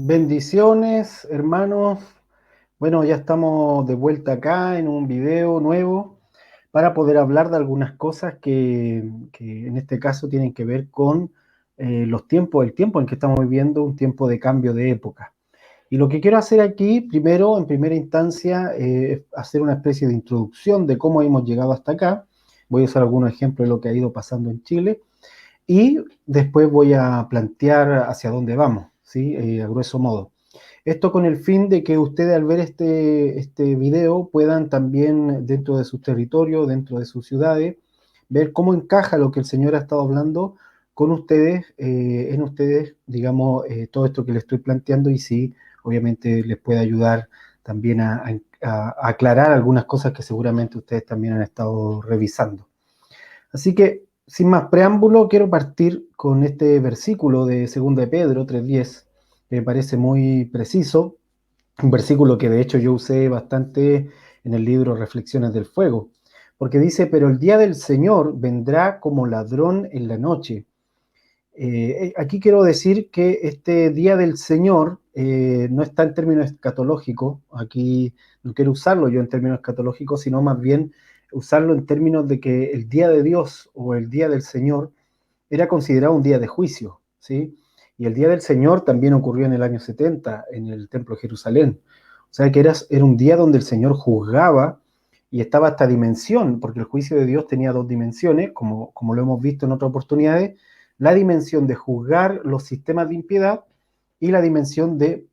Bendiciones, hermanos. Bueno, ya estamos de vuelta acá en un video nuevo para poder hablar de algunas cosas que en este caso tienen que ver con los tiempos, el tiempo en que estamos viviendo, un tiempo de cambio de época. Y lo que quiero hacer aquí, primero, en primera instancia, es hacer una especie de introducción de cómo hemos llegado hasta acá. Voy a usar algunos ejemplos de lo que ha ido pasando en Chile y después voy a plantear hacia dónde vamos, ¿sí? A grueso modo. Esto con el fin de que ustedes al ver este video puedan también dentro de sus territorios, dentro de sus ciudades, ver cómo encaja lo que el Señor ha estado hablando con ustedes, en ustedes, digamos, todo esto que les estoy planteando y si obviamente les puede ayudar también a aclarar algunas cosas que seguramente ustedes también han estado revisando. Así que, sin más preámbulo, quiero partir con este versículo de 2 de Pedro 3:10, que me parece muy preciso, un versículo que de hecho yo usé bastante en el libro Reflexiones del Fuego, porque dice, pero el día del Señor vendrá como ladrón en la noche. Aquí quiero decir que este día del Señor no está en términos escatológicos, aquí no quiero usarlo yo en términos escatológicos, sino más bien usarlo en términos de que el día de Dios o el día del Señor era considerado un día de juicio, ¿sí? Y el día del Señor también ocurrió en el año 70 en el Templo de Jerusalén. O sea que era un día donde el Señor juzgaba y estaba esta dimensión, porque el juicio de Dios tenía dos dimensiones, como lo hemos visto en otras oportunidades, la dimensión de juzgar los sistemas de impiedad y la dimensión de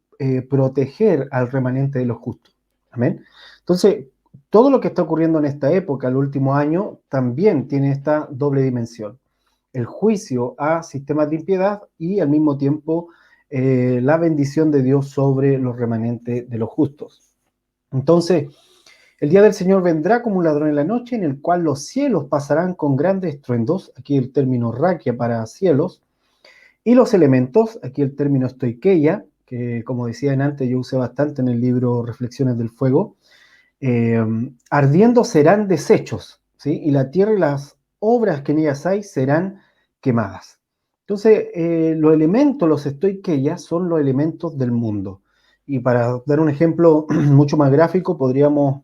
proteger al remanente de los justos. Amén. Entonces, todo lo que está ocurriendo en esta época, el último año, también tiene esta doble dimensión. El juicio a sistemas de impiedad y al mismo tiempo la bendición de Dios sobre los remanentes de los justos. Entonces, el día del Señor vendrá como un ladrón en la noche, en el cual los cielos pasarán con grandes estruendos, aquí el término raquia para cielos, y los elementos, aquí el término stoikeia, que como decía antes yo usé bastante en el libro Reflexiones del Fuego, ardiendo serán deshechos, ¿sí? Y la tierra y las obras que en ellas hay serán quemadas. Entonces, los elementos, los stoikeia, son los elementos del mundo. Y para dar un ejemplo mucho más gráfico, podríamos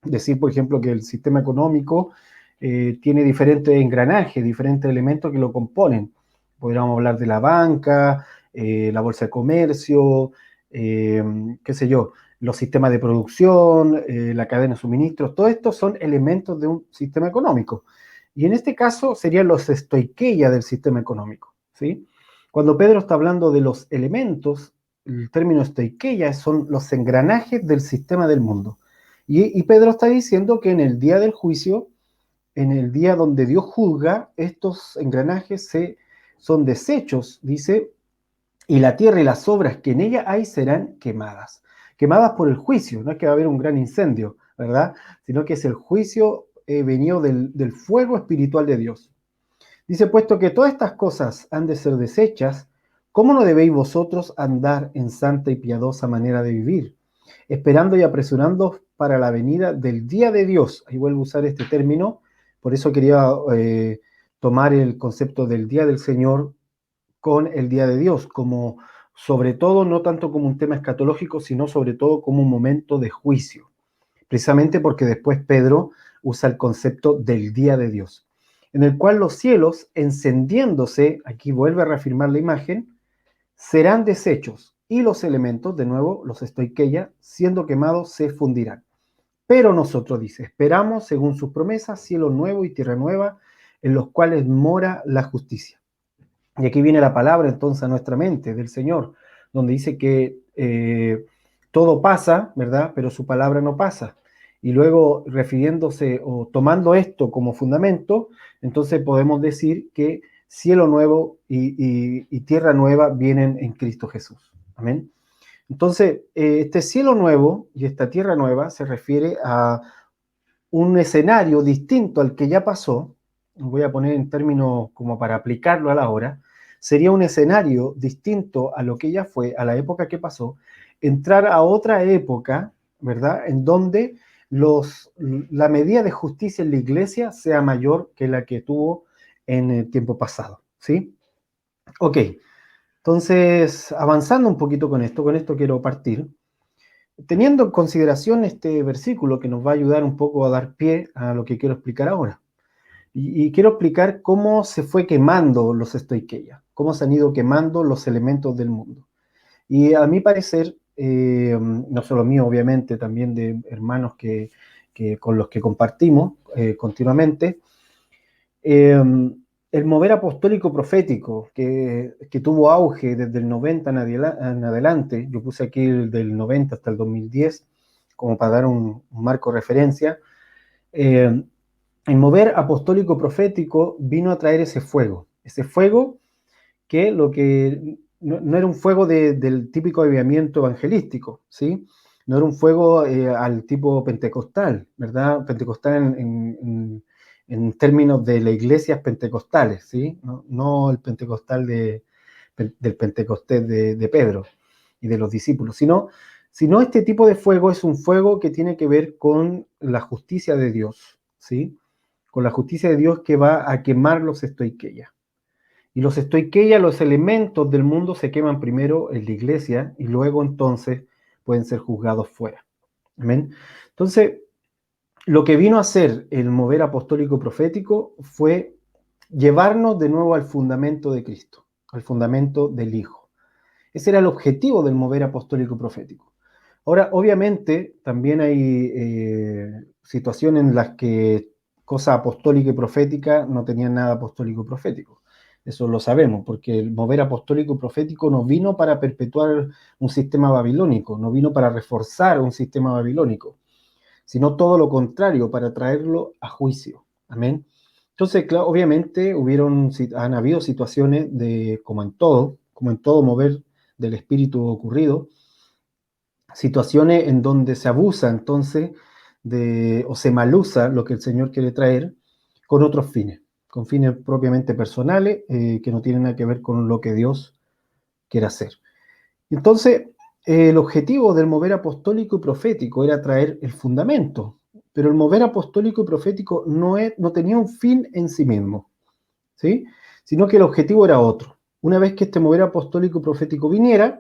decir, por ejemplo, que el sistema económico tiene diferentes engranajes, diferentes elementos que lo componen. Podríamos hablar de la banca, la bolsa de comercio, qué sé yo, los sistemas de producción, la cadena de suministros, todo esto son elementos de un sistema económico. Y en este caso serían los stoikeia del sistema económico, ¿sí? Cuando Pedro está hablando de los elementos, el término stoikeia son los engranajes del sistema del mundo. Y Pedro está diciendo que en el día del juicio, en el día donde Dios juzga, estos engranajes son deshechos, dice, y la tierra y las obras que en ella hay serán quemadas. Quemadas por el juicio, no es que va a haber un gran incendio, ¿verdad? Sino que es el juicio venido del fuego espiritual de Dios. Dice, puesto que todas estas cosas han de ser deshechas, ¿cómo no debéis vosotros andar en santa y piadosa manera de vivir, esperando y apresurando para la venida del día de Dios? Ahí vuelvo a usar este término, por eso quería tomar el concepto del día del Señor con el día de Dios, como sobre todo, no tanto como un tema escatológico, sino sobre todo como un momento de juicio, precisamente porque después Pedro usa el concepto del día de Dios, en el cual los cielos, encendiéndose, aquí vuelve a reafirmar la imagen, serán deshechos y los elementos, de nuevo, los stoikeia, siendo quemados, se fundirán. Pero nosotros, dice, esperamos, según sus promesas, cielo nuevo y tierra nueva, en los cuales mora la justicia. Y aquí viene la palabra entonces a nuestra mente del Señor, donde dice que todo pasa, ¿verdad? Pero su palabra no pasa. Y luego, refiriéndose o tomando esto como fundamento, entonces podemos decir que cielo nuevo y tierra nueva vienen en Cristo Jesús. Amén. Entonces, este cielo nuevo y esta tierra nueva se refiere a un escenario distinto al que ya pasó, voy a poner en términos como para aplicarlo a la hora, sería un escenario distinto a lo que ya fue, a la época que pasó, entrar a otra época, ¿verdad? En donde la medida de justicia en la iglesia sea mayor que la que tuvo en el tiempo pasado, ¿sí? Ok, Entonces, avanzando un poquito con esto quiero partir, teniendo en consideración este versículo que nos va a ayudar un poco a dar pie a lo que quiero explicar ahora. Y quiero explicar cómo se fue quemando los estoiqueias, cómo se han ido quemando los elementos del mundo. Y a mi parecer, no solo mío, obviamente, también de hermanos con los que compartimos continuamente, eh, el mover apostólico profético que tuvo auge desde el 90 en adelante, yo puse aquí del 90 hasta el 2010, como para dar un marco de referencia, eh, el mover apostólico profético vino a traer ese fuego que lo que no era un fuego del típico avivamiento evangelístico, ¿sí? No era un fuego al tipo pentecostal, ¿verdad? Pentecostal en términos de las iglesias pentecostales, ¿sí? No el pentecostal del Pentecostés de Pedro y de los discípulos, sino este tipo de fuego es un fuego que tiene que ver con la justicia de Dios, ¿sí? Con la justicia de Dios que va a quemar los estoiqueias. Y los estoiqueia, los elementos del mundo se queman primero en la iglesia y luego entonces pueden ser juzgados fuera. Amén. Entonces, lo que vino a hacer el mover apostólico profético fue llevarnos de nuevo al fundamento de Cristo, al fundamento del Hijo. Ese era el objetivo del mover apostólico profético. Ahora, obviamente, también hay situaciones en las que cosa apostólica y profética no tenían nada apostólico y profético. Eso lo sabemos, porque el mover apostólico y profético no vino para perpetuar un sistema babilónico, no vino para reforzar un sistema babilónico, sino todo lo contrario, para traerlo a juicio. Amén. Entonces, claro, obviamente han habido situaciones como en todo mover del espíritu ocurrido, situaciones en donde se abusa entonces o se malusa lo que el Señor quiere traer con otros fines, con fines propiamente personales que no tienen nada que ver con lo que Dios quiere hacer. Entonces, el objetivo del mover apostólico y profético era traer el fundamento, pero el mover apostólico y profético no tenía un fin en sí mismo, ¿sí? Sino que el objetivo era otro. Una vez que este mover apostólico y profético viniera,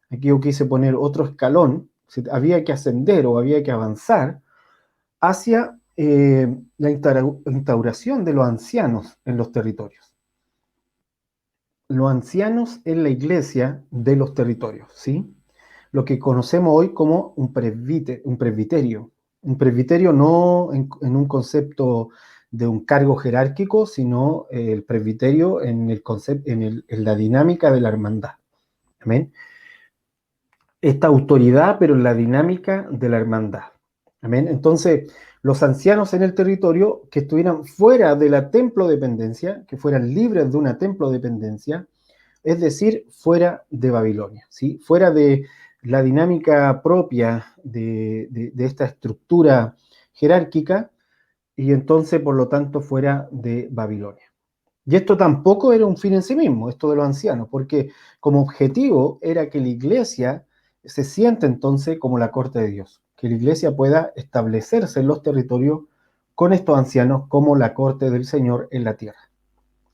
aquí yo quise poner otro escalón, había que ascender o había que avanzar hacia la instauración de los ancianos en los territorios. Los ancianos en la iglesia de los territorios, ¿sí? Lo que conocemos hoy como un presbiterio. Un presbiterio no en un concepto de un cargo jerárquico, sino el presbiterio en, el concepto, en la dinámica de la hermandad. Amén. Esta autoridad, pero en la dinámica de la hermandad. Amén. Entonces, los ancianos en el territorio que estuvieran fuera de la templo dependencia, que fueran libres de una templo dependencia, es decir, fuera de Babilonia, ¿sí? Fuera de la dinámica propia de esta estructura jerárquica y entonces, por lo tanto, fuera de Babilonia. Y esto tampoco era un fin en sí mismo, esto de los ancianos, porque como objetivo era que la iglesia se sienta entonces como la corte de Dios, que la iglesia pueda establecerse en los territorios con estos ancianos como la corte del Señor en la tierra.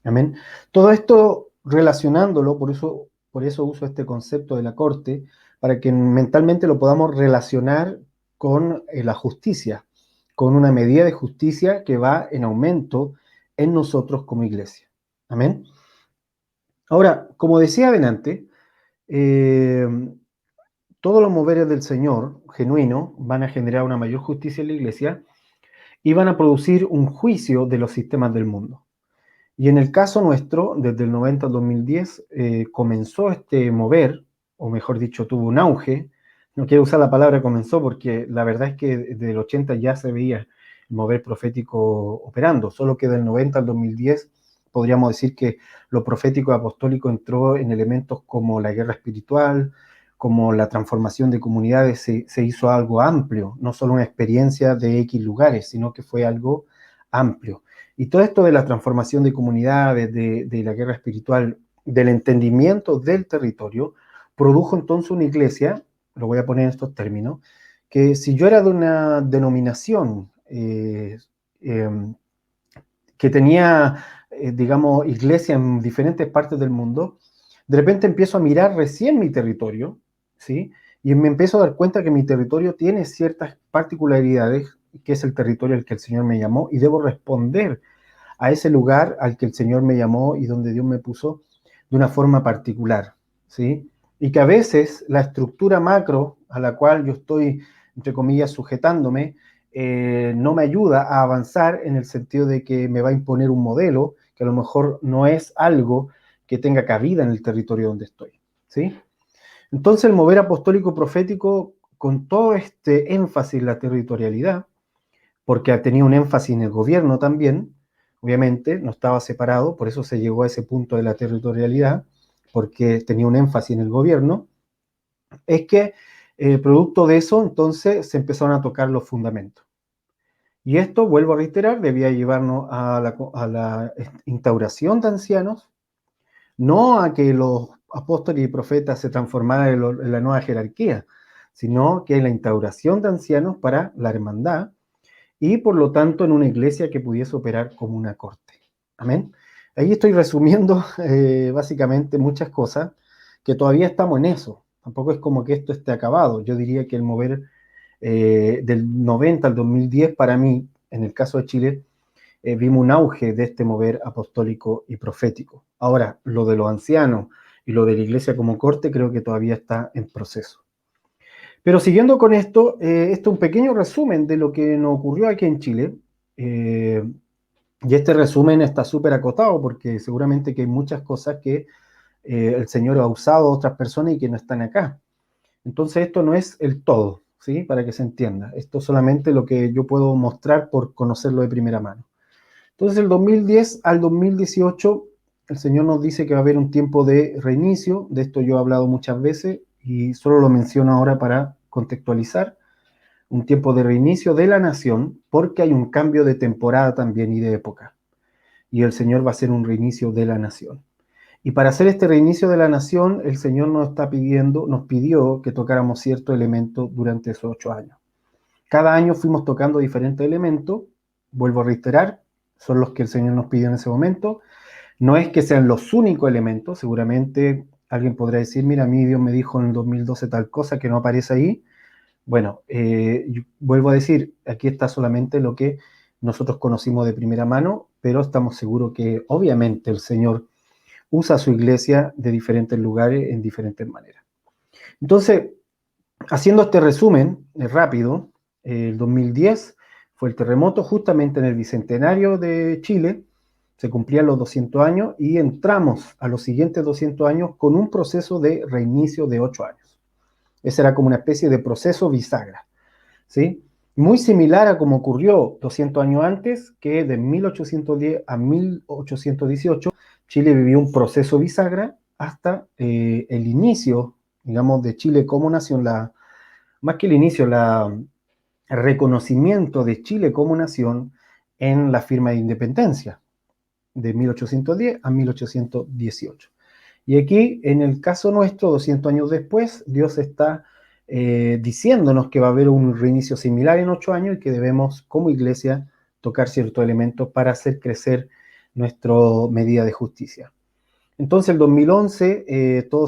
Amén. Todo esto relacionándolo, por eso uso este concepto de la corte, para que mentalmente lo podamos relacionar con la justicia, con una medida de justicia que va en aumento en nosotros como iglesia. Amén. Ahora, como decía adelante, eh, todos los moveres del Señor genuino van a generar una mayor justicia en la iglesia y van a producir un juicio de los sistemas del mundo. Y en el caso nuestro, desde el 90 al 2010, comenzó este mover, o mejor dicho, tuvo un auge. No quiero usar la palabra comenzó porque la verdad es que desde el 80 ya se veía el mover profético operando, solo que del 90 al 2010 podríamos decir que lo profético apostólico entró en elementos como la guerra espiritual, como la transformación de comunidades, se hizo algo amplio, no solo una experiencia de X lugares, sino que fue algo amplio. Y todo esto de la transformación de comunidades, de la guerra espiritual, del entendimiento del territorio, produjo entonces una iglesia, lo voy a poner en estos términos, que si yo era de una denominación eh, que tenía, digamos, iglesia en diferentes partes del mundo, de repente empiezo a mirar recién mi territorio, ¿sí? Y me empiezo a dar cuenta que mi territorio tiene ciertas particularidades, que es el territorio al que el Señor me llamó, y debo responder a ese lugar al que el Señor me llamó y donde Dios me puso de una forma particular, ¿sí? Y que a veces la estructura macro a la cual yo estoy, entre comillas, sujetándome, no me ayuda a avanzar en el sentido de que me va a imponer un modelo que a lo mejor no es algo que tenga cabida en el territorio donde estoy, ¿sí? Entonces el mover apostólico profético, con todo este énfasis en la territorialidad, porque ha tenido un énfasis en el gobierno también, obviamente, no estaba separado, por eso se llegó a ese punto de la territorialidad, porque tenía un énfasis en el gobierno, es que producto de eso, entonces, se empezaron a tocar los fundamentos. Y esto, vuelvo a reiterar, debía llevarnos a la instauración de ancianos, no a que los apóstoles y profetas se transformaran en la nueva jerarquía, sino que en la instauración de ancianos para la hermandad, y por lo tanto en una iglesia que pudiese operar como una corte. Amén. Ahí estoy resumiendo básicamente muchas cosas que todavía estamos en eso. Tampoco es como que esto esté acabado. Yo diría que el mover del 90 al 2010, para mí, en el caso de Chile, vimos un auge de este mover apostólico y profético. Ahora, lo de los ancianos y lo de la iglesia como corte creo que todavía está en proceso. Pero siguiendo con esto, este es un pequeño resumen de lo que nos ocurrió aquí en Chile. Eh, y este resumen está súper acotado porque seguramente que hay muchas cosas que el Señor ha usado a otras personas y que no están acá. Entonces esto no es el todo, ¿sí? Para que se entienda. Esto es solamente lo que yo puedo mostrar por conocerlo de primera mano. Entonces, del 2010 al 2018, el Señor nos dice que va a haber un tiempo de reinicio. De esto yo he hablado muchas veces y solo lo menciono ahora para contextualizar. Un tiempo de reinicio de la nación, porque hay un cambio de temporada también y de época. Y el Señor va a hacer un reinicio de la nación. Y para hacer este reinicio de la nación, el Señor nos pidió que tocáramos cierto elemento durante esos 8 años. Cada año fuimos tocando diferentes elementos, vuelvo a reiterar, son los que el Señor nos pidió en ese momento. No es que sean los únicos elementos, seguramente alguien podrá decir, mira, a mí Dios me dijo en el 2012 tal cosa que no aparece ahí. Bueno, vuelvo a decir, aquí está solamente lo que nosotros conocimos de primera mano, pero estamos seguros que obviamente el Señor usa su iglesia de diferentes lugares en diferentes maneras. Entonces, haciendo este resumen rápido, el 2010 fue el terremoto justamente en el Bicentenario de Chile, se cumplían los 200 años y entramos a los siguientes 200 años con un proceso de reinicio de 8 años. Ese era como una especie de proceso bisagra, ¿sí? Muy similar a como ocurrió 200 años antes, que de 1810 a 1818 Chile vivió un proceso bisagra hasta el inicio, digamos, de Chile como nación, más que el inicio, el reconocimiento de Chile como nación en la firma de independencia de 1810 a 1818. Y aquí, en el caso nuestro, 200 años después, Dios está diciéndonos que va a haber un reinicio similar en 8 años y que debemos, como iglesia, tocar ciertos elementos para hacer crecer nuestra medida de justicia. Entonces, el 2011, todo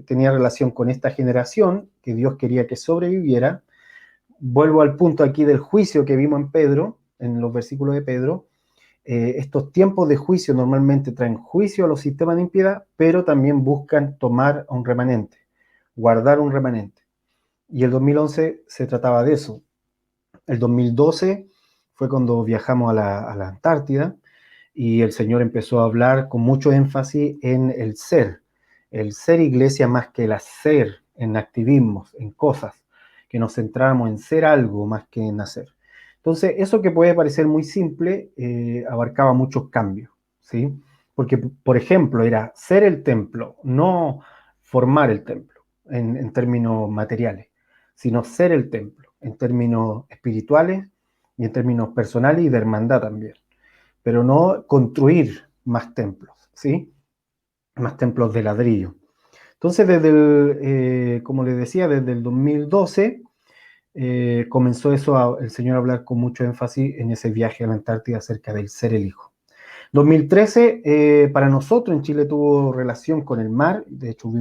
tenía relación con esta generación que Dios quería que sobreviviera. Vuelvo al punto aquí del juicio que vimos en Pedro, en los versículos de Pedro. Estos tiempos de juicio normalmente traen juicio a los sistemas de impiedad, pero también buscan tomar a un remanente, guardar un remanente. Y el 2011 se trataba de eso. El 2012 fue cuando viajamos a la Antártida y el Señor empezó a hablar con mucho énfasis en el ser iglesia más que el hacer, en activismos, en cosas, que nos centramos en ser algo más que en hacer. Entonces, eso que puede parecer muy simple, abarcaba muchos cambios, ¿sí? Porque, por ejemplo, era ser el templo, no formar el templo en términos materiales, sino ser el templo en términos espirituales y en términos personales y de hermandad también, pero no construir más templos, ¿sí? Más templos de ladrillo. Entonces, como les decía, desde el 2012 comenzó el Señor a hablar con mucho énfasis en ese viaje a la Antártida acerca del ser el Hijo. 2013, para nosotros en Chile tuvo relación con el mar. De hecho,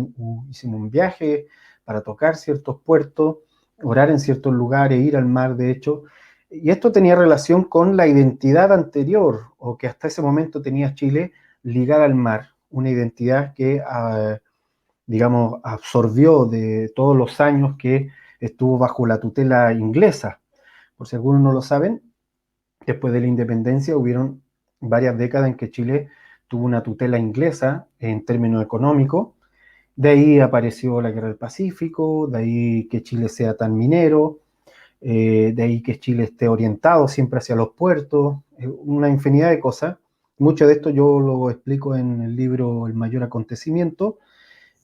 hicimos un viaje para tocar ciertos puertos, orar en ciertos lugares, ir al mar, de hecho. Y esto tenía relación con la identidad anterior, o que hasta ese momento tenía Chile ligada al mar, una identidad que, digamos, absorbió de todos los años que estuvo bajo la tutela inglesa. Por si algunos no lo saben, después de la independencia hubieron varias décadas en que Chile tuvo una tutela inglesa en términos económicos. De ahí apareció la Guerra del Pacífico, de ahí que Chile sea tan minero, de ahí que Chile esté orientado siempre hacia los puertos, una infinidad de cosas. Mucho de esto yo lo explico en el libro El mayor acontecimiento,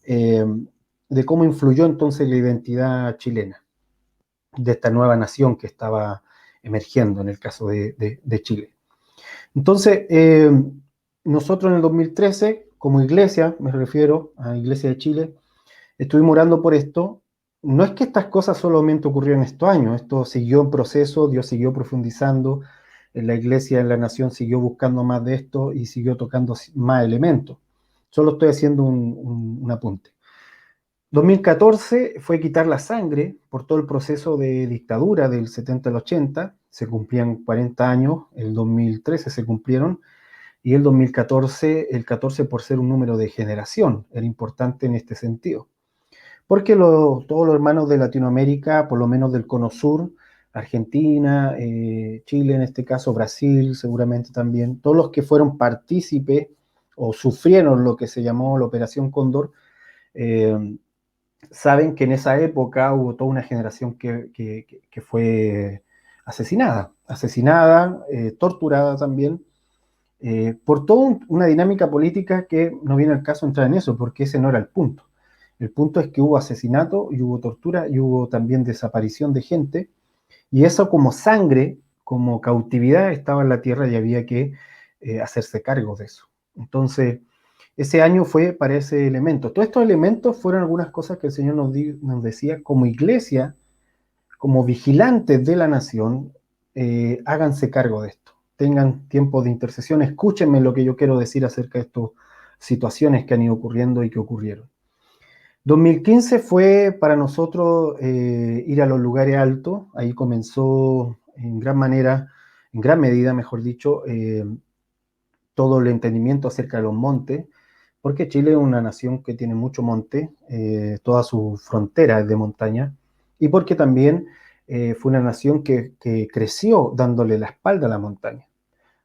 eh, de cómo influyó entonces la identidad chilena, de esta nueva nación que estaba emergiendo en el caso de Chile. Entonces, nosotros en el 2013, como iglesia, me refiero a Iglesia de Chile, estuvimos orando por esto. No es que estas cosas solamente ocurrieron estos años, esto siguió en proceso, Dios siguió profundizando, en la iglesia, en la nación siguió buscando más de esto y siguió tocando más elementos. Solo estoy haciendo un apunte. 2014 fue quitar la sangre por todo el proceso de dictadura del 70 al 80, se cumplían 40 años, el 2013 se cumplieron, y el 2014, el 14 por ser un número de generación, era importante en este sentido. Porque todos los hermanos de Latinoamérica, por lo menos del Cono Sur, Argentina, Chile en este caso, Brasil seguramente también, todos los que fueron partícipes o sufrieron lo que se llamó la Operación Cóndor, eh, saben que en esa época hubo toda una generación que fue asesinada, torturada también, por toda una dinámica política que no viene al caso entrar en eso, porque ese no era el punto. El punto es que hubo asesinato y hubo tortura y hubo también desaparición de gente, y eso como sangre, como cautividad estaba en la tierra y había que hacerse cargo de eso. Entonces, ese año fue para ese elemento. Todos estos elementos fueron algunas cosas que el Señor nos decía como iglesia, como vigilantes de la nación, háganse cargo de esto. Tengan tiempo de intercesión, escúchenme lo que yo quiero decir acerca de estas situaciones que han ido ocurriendo y que ocurrieron. 2015 fue para nosotros ir a los lugares altos, ahí comenzó en gran manera, en gran medida, mejor dicho, todo el entendimiento acerca de los montes, porque Chile es una nación que tiene mucho monte, toda su frontera es de montaña, y porque también fue una nación que creció dándole la espalda a la montaña,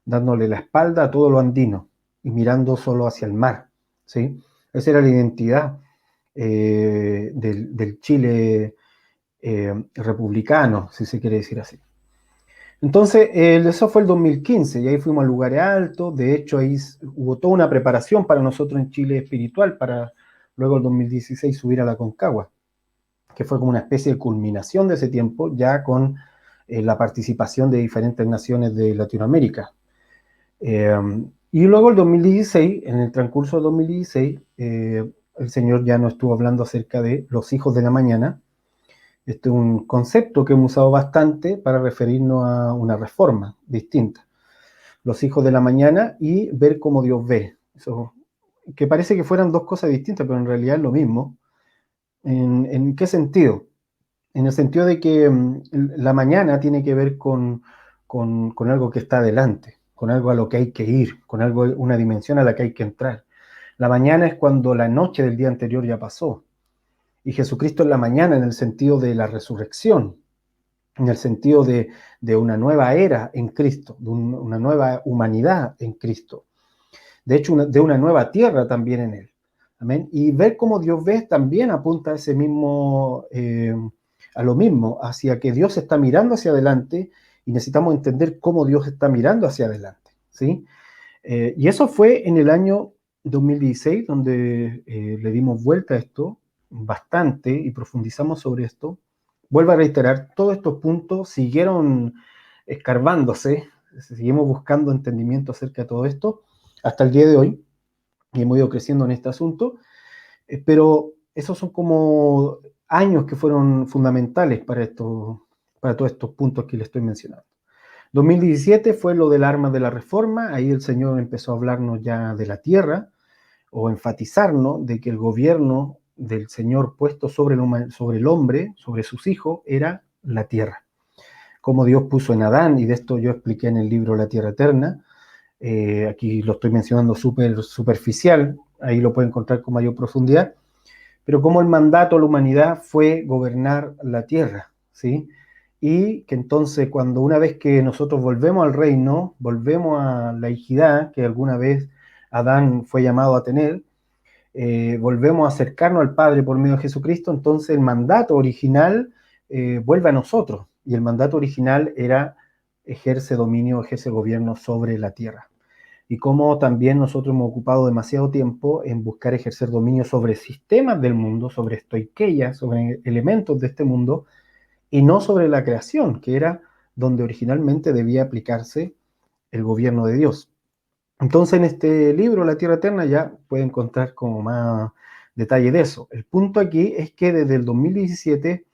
dándole la espalda a todo lo andino y mirando solo hacia el mar, ¿sí? Esa era la identidad del Chile republicano, si se quiere decir así. Entonces, eso fue el 2015 y ahí fuimos a lugares altos. De hecho, ahí hubo toda una preparación para nosotros en Chile espiritual para luego el 2016 subir a la Concagua, que fue como una especie de culminación de ese tiempo, ya con la participación de diferentes naciones de Latinoamérica. Y luego el 2016, en el transcurso del 2016, el Señor ya nos estuvo hablando acerca de los hijos de la mañana. Este es un concepto que hemos usado bastante para referirnos a una reforma distinta. Los hijos de la mañana y ver cómo Dios ve. Eso, que parece que fueran dos cosas distintas, pero en realidad es lo mismo. ¿En qué sentido? En el sentido de que la mañana tiene que ver con algo que está adelante, con algo a lo que hay que ir, con algo, una dimensión a la que hay que entrar. La mañana es cuando la noche del día anterior ya pasó. Y Jesucristo es la mañana en el sentido de la resurrección, en el sentido de una nueva era en Cristo, de una nueva humanidad en Cristo. De hecho, de una nueva tierra también en Él. Amén. Y ver cómo Dios ve también apunta a ese mismo, a lo mismo, hacia que Dios está mirando hacia adelante y necesitamos entender cómo Dios está mirando hacia adelante. ¿Sí? Y eso fue en el año 2016, donde le dimos vuelta a esto bastante y profundizamos sobre esto. Vuelvo a reiterar, todos estos puntos siguieron escarbándose, seguimos buscando entendimiento acerca de todo esto hasta el día de hoy, y hemos ido creciendo en este asunto, pero esos son como años que fueron fundamentales para todos estos puntos que le estoy mencionando. 2017 fue lo del arma de la reforma, ahí el Señor empezó a hablarnos ya de la tierra, o enfatizarnos de que el gobierno del Señor puesto sobre el hombre, sobre sus hijos, era la tierra. Como Dios puso en Adán, y de esto yo expliqué en el libro La Tierra Eterna, aquí lo estoy mencionando súper superficial, ahí lo pueden encontrar con mayor profundidad, pero como el mandato a la humanidad fue gobernar la tierra, ¿sí? Y que entonces cuando una vez que nosotros volvemos al reino, volvemos a la hijdad que alguna vez Adán fue llamado a tener, volvemos a acercarnos al Padre por medio de Jesucristo, entonces el mandato original vuelve a nosotros. Y el mandato original era ejerce dominio, ejerce gobierno sobre la tierra. Y como también nosotros hemos ocupado demasiado tiempo en buscar ejercer dominio sobre sistemas del mundo, sobre stoicheia, sobre elementos de este mundo, y no sobre la creación, que era donde originalmente debía aplicarse el gobierno de Dios. Entonces en este libro, La Tierra Eterna, ya puede encontrar como más detalle de eso. El punto aquí es que desde el 2017,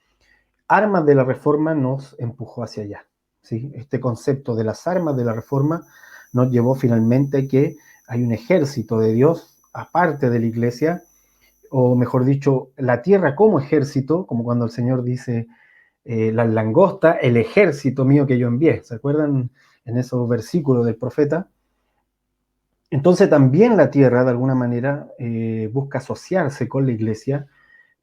Armas de la Reforma nos empujó hacia allá. ¿Sí? Este concepto de las armas de la Reforma nos llevó finalmente a que hay un ejército de Dios, aparte de la iglesia, o mejor dicho, la tierra como ejército, como cuando el Señor dice, las langostas, el ejército mío que yo envié. ¿Se acuerdan en esos versículos del profeta? Entonces también la tierra, de alguna manera, busca asociarse con la iglesia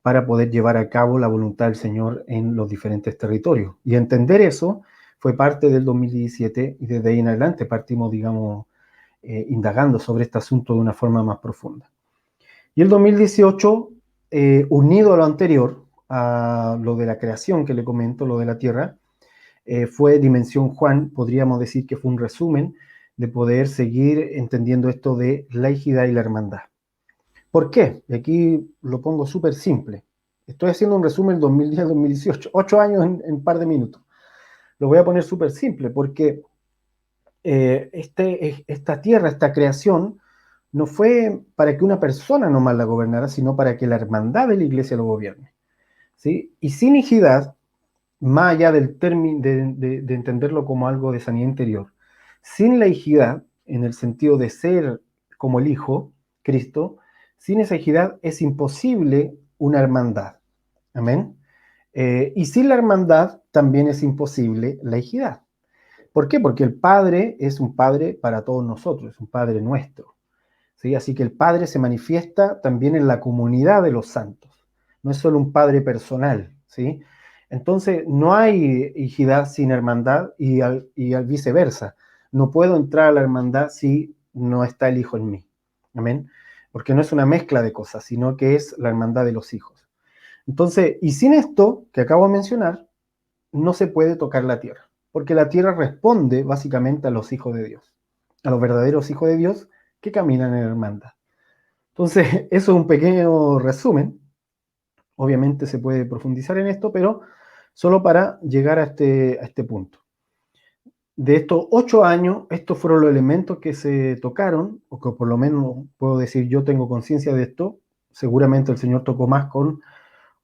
para poder llevar a cabo la voluntad del Señor en los diferentes territorios. Y entender eso fue parte del 2017 y desde ahí en adelante partimos, digamos, indagando sobre este asunto de una forma más profunda. Y el 2018, unido a lo anterior, a lo de la creación que le comento, lo de la tierra, fue Dimensión Juan, podríamos decir que fue un resumen de poder seguir entendiendo esto de laicidad y la hermandad. ¿Por qué? Y aquí lo pongo súper simple. Estoy haciendo un resumen 2010-2018, 8 años en un par de minutos. Lo voy a poner súper simple porque esta tierra, esta creación, no fue para que una persona nomás la gobernara, sino para que la hermandad de la iglesia lo gobierne. ¿Sí? Y sin hijidad, más allá del término de entenderlo como algo de sanidad interior, sin la hijidad, en el sentido de ser como el Hijo, Cristo, sin esa hijidad es imposible una hermandad. Amén. Y sin la hermandad también es imposible la hijidad. ¿Por qué? Porque el Padre es un Padre para todos nosotros, es un Padre nuestro. ¿Sí? Así que el Padre se manifiesta también en la comunidad de los santos. No es solo un Padre personal, ¿sí? Entonces, no hay hijidad sin hermandad y al viceversa. No puedo entrar a la hermandad si no está el Hijo en mí. Amén. Porque no es una mezcla de cosas, sino que es la hermandad de los hijos. Entonces, y sin esto que acabo de mencionar, no se puede tocar la tierra. Porque la tierra responde básicamente a los hijos de Dios, a los verdaderos hijos de Dios que caminan en hermandad. Entonces, eso es un pequeño resumen. Obviamente se puede profundizar en esto, pero solo para llegar a este punto. De estos 8 años, estos fueron los elementos que se tocaron, o que por lo menos puedo decir yo tengo conciencia de esto. Seguramente el Señor tocó más con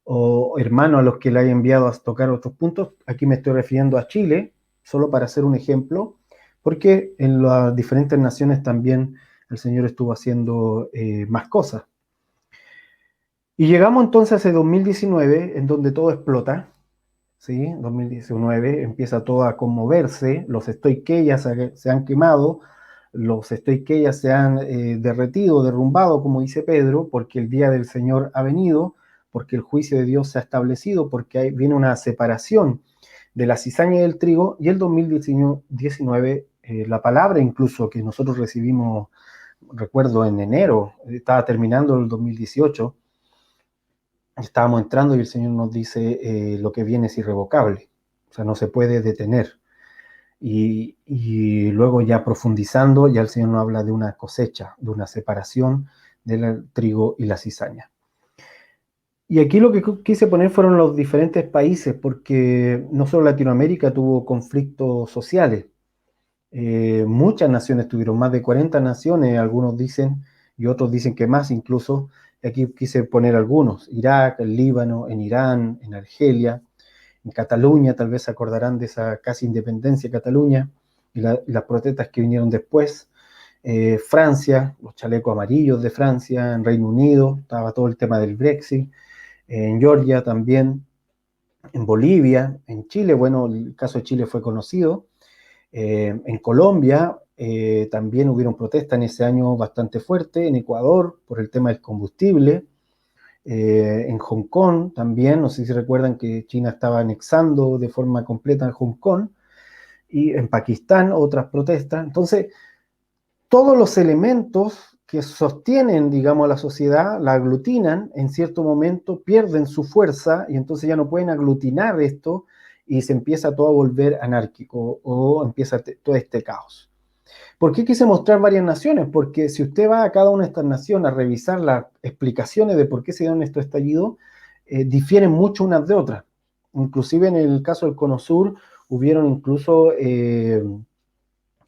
o hermanos a los que le haya enviado a tocar otros puntos. Aquí me estoy refiriendo a Chile, solo para hacer un ejemplo, porque en las diferentes naciones también el Señor estuvo haciendo más cosas. Y llegamos entonces a ese 2019, en donde todo explota, ¿sí? 2019 empieza todo a conmoverse, los stoiqueias se han quemado, los stoiqueias se han derretido, derrumbado, como dice Pedro, porque el día del Señor ha venido, porque el juicio de Dios se ha establecido, porque viene una separación de la cizaña y del trigo, y el 2019, la palabra incluso que nosotros recibimos, recuerdo en enero, estaba terminando el 2018, estábamos entrando y el Señor nos dice lo que viene es irrevocable, o sea, no se puede detener. Y luego ya profundizando, ya el Señor nos habla de una cosecha, de una separación del trigo y la cizaña. Y aquí lo que quise poner fueron los diferentes países, porque no solo Latinoamérica tuvo conflictos sociales, muchas naciones tuvieron, más de 40 naciones, algunos dicen, y otros dicen que más incluso. Aquí quise poner algunos: Irak, el Líbano, en Irán, en Argelia, en Cataluña, tal vez se acordarán de esa casi independencia de Cataluña, y las protestas que vinieron después. Francia, los chalecos amarillos de Francia, en Reino Unido, estaba todo el tema del Brexit, en Georgia también, en Bolivia, en Chile, bueno, el caso de Chile fue conocido, en Colombia también hubieron protestas en ese año bastante fuerte, en Ecuador por el tema del combustible, en Hong Kong también, no sé si recuerdan que China estaba anexando de forma completa Hong Kong, y en Pakistán otras protestas. Entonces, todos los elementos que sostienen, digamos, a la sociedad, la aglutinan, en cierto momento pierden su fuerza y entonces ya no pueden aglutinar esto y se empieza todo a volver anárquico o empieza todo este caos. ¿Por qué quise mostrar varias naciones? Porque si usted va a cada una de estas naciones a revisar las explicaciones de por qué se dieron estos estallidos, difieren mucho unas de otras. Inclusive en el caso del Cono Sur hubieron incluso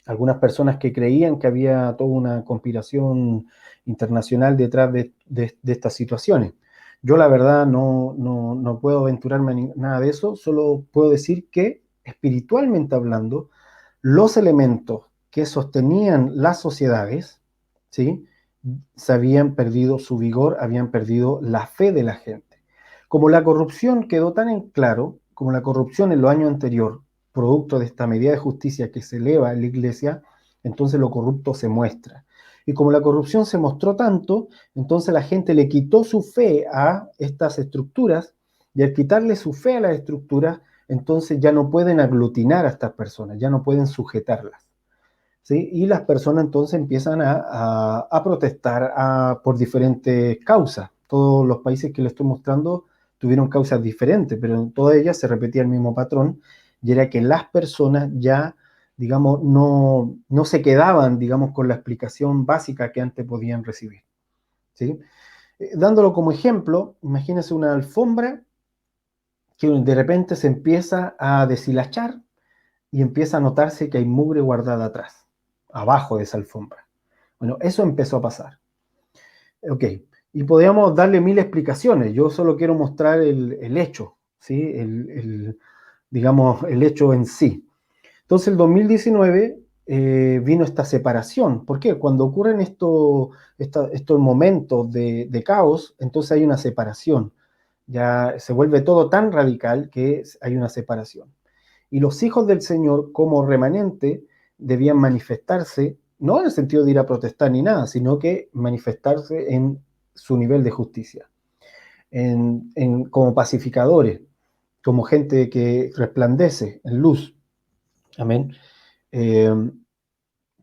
algunas personas que creían que había toda una conspiración internacional detrás de estas situaciones. Yo la verdad no puedo aventurarme a nada de eso, solo puedo decir que espiritualmente hablando, los elementos que sostenían las sociedades, ¿sí? Se habían perdido su vigor, habían perdido la fe de la gente. Como la corrupción quedó tan en claro, como la corrupción en los años anteriores, producto de esta medida de justicia que se eleva en la iglesia, entonces lo corrupto se muestra. Y como la corrupción se mostró tanto, entonces la gente le quitó su fe a estas estructuras, y al quitarle su fe a las estructuras, entonces ya no pueden aglutinar a estas personas, ya no pueden sujetarlas. ¿Sí? Y las personas entonces empiezan a protestar por diferentes causas. Todos los países que les estoy mostrando tuvieron causas diferentes, pero en todas ellas se repetía el mismo patrón, y era que las personas ya, digamos, no se quedaban, digamos, con la explicación básica que antes podían recibir. ¿Sí? Dándolo como ejemplo, imagínense una alfombra que de repente se empieza a deshilachar y empieza a notarse que hay mugre guardada atrás, abajo de esa alfombra. Bueno, eso empezó a pasar. Ok, y podríamos darle mil explicaciones. Yo solo quiero mostrar el hecho, ¿sí? Digamos, el hecho en sí. Entonces, el 2019 vino esta separación. ¿Por qué? Cuando ocurren estos momentos de caos, entonces hay una separación. Ya se vuelve todo tan radical que hay una separación. Y los hijos del Señor, como remanente, debían manifestarse, no en el sentido de ir a protestar ni nada, sino que manifestarse en su nivel de justicia, como pacificadores, como gente que resplandece en luz. Amén. Eh,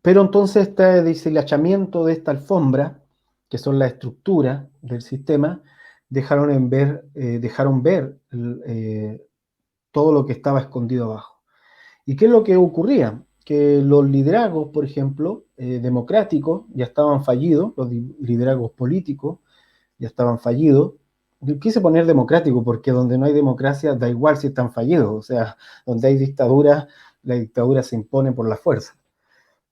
pero entonces este deshilachamiento de esta alfombra, que son las estructuras del sistema, dejaron ver todo lo que estaba escondido abajo. ¿Y qué es lo que ocurría? Que los liderazgos, por ejemplo, democráticos, ya estaban fallidos, los liderazgos políticos ya estaban fallidos. Yo quise poner democrático porque donde no hay democracia da igual si están fallidos, o sea, donde hay dictadura, la dictadura se impone por la fuerza.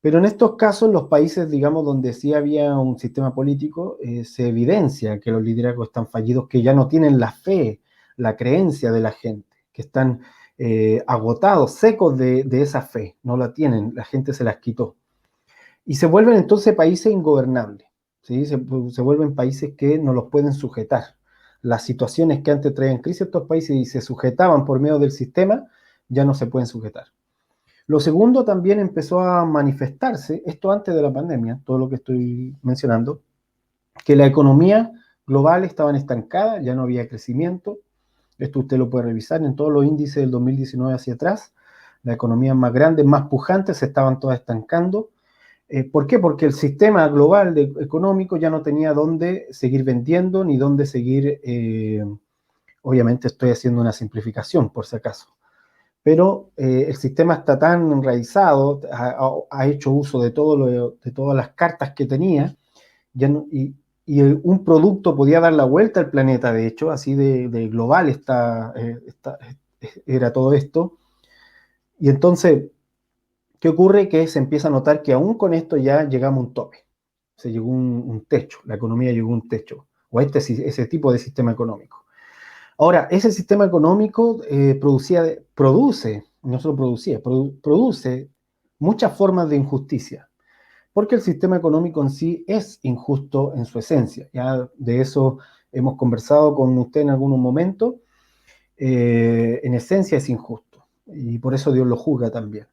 Pero en estos casos, los países, digamos, donde sí había un sistema político, se evidencia que los liderazgos están fallidos, que ya no tienen la fe, la creencia de la gente, que están agotados, secos de esa fe, no la tienen, la gente se las quitó. Y se vuelven entonces países ingobernables, ¿sí? Se vuelven países que no los pueden sujetar. Las situaciones que antes traían crisis a estos países y se sujetaban por medio del sistema, ya no se pueden sujetar. Lo segundo también empezó a manifestarse, esto antes de la pandemia, todo lo que estoy mencionando, que la economía global estaban estancada, ya no había crecimiento. Esto usted lo puede revisar en todos los índices del 2019 hacia atrás. Las economías más grandes, más pujantes, se estaban todas estancando. ¿Por qué? Porque el sistema global económico ya no tenía dónde seguir vendiendo ni dónde seguir, obviamente estoy haciendo una simplificación por si acaso, pero el sistema está tan enraizado, ha hecho uso de todas las cartas que tenía, ya no, y un producto podía dar la vuelta al planeta, de hecho, así de global era todo esto. Y entonces, ¿qué ocurre? Que se empieza a notar que aún con esto ya llegamos a un tope, se llegó un techo, la economía llegó a un techo, o ese tipo de sistema económico. Ahora, ese sistema económico produce, no solo producía, produce muchas formas de injusticia, porque el sistema económico en sí es injusto en su esencia. Ya de eso hemos conversado con usted en algún momento. En esencia es injusto y por eso Dios lo juzga también.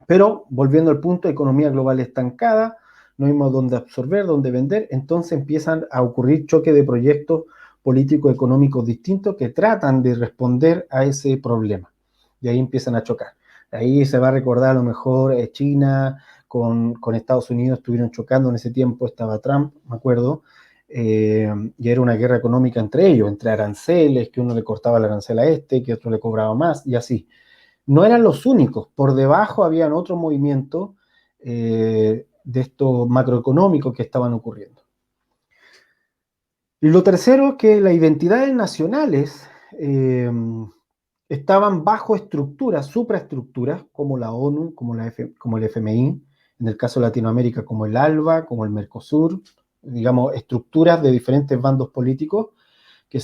Pero volviendo al punto, economía global estancada, no hay dónde absorber, dónde vender, entonces empiezan a ocurrir choques de proyectos políticos económicos distintos que tratan de responder a ese problema. Y ahí empiezan a chocar. Ahí se va a recordar a lo mejor China con Estados Unidos estuvieron chocando en ese tiempo, estaba Trump, me acuerdo, y era una guerra económica entre ellos, entre aranceles, que uno le cortaba el arancel a este, que otro le cobraba más, y así. No eran los únicos, por debajo habían otros movimientos de estos macroeconómicos que estaban ocurriendo. Y lo tercero es que las identidades nacionales estaban bajo estructuras, supraestructuras, como la ONU, como el FMI, en el caso de Latinoamérica como el ALBA, como el Mercosur, digamos, estructuras de diferentes bandos políticos que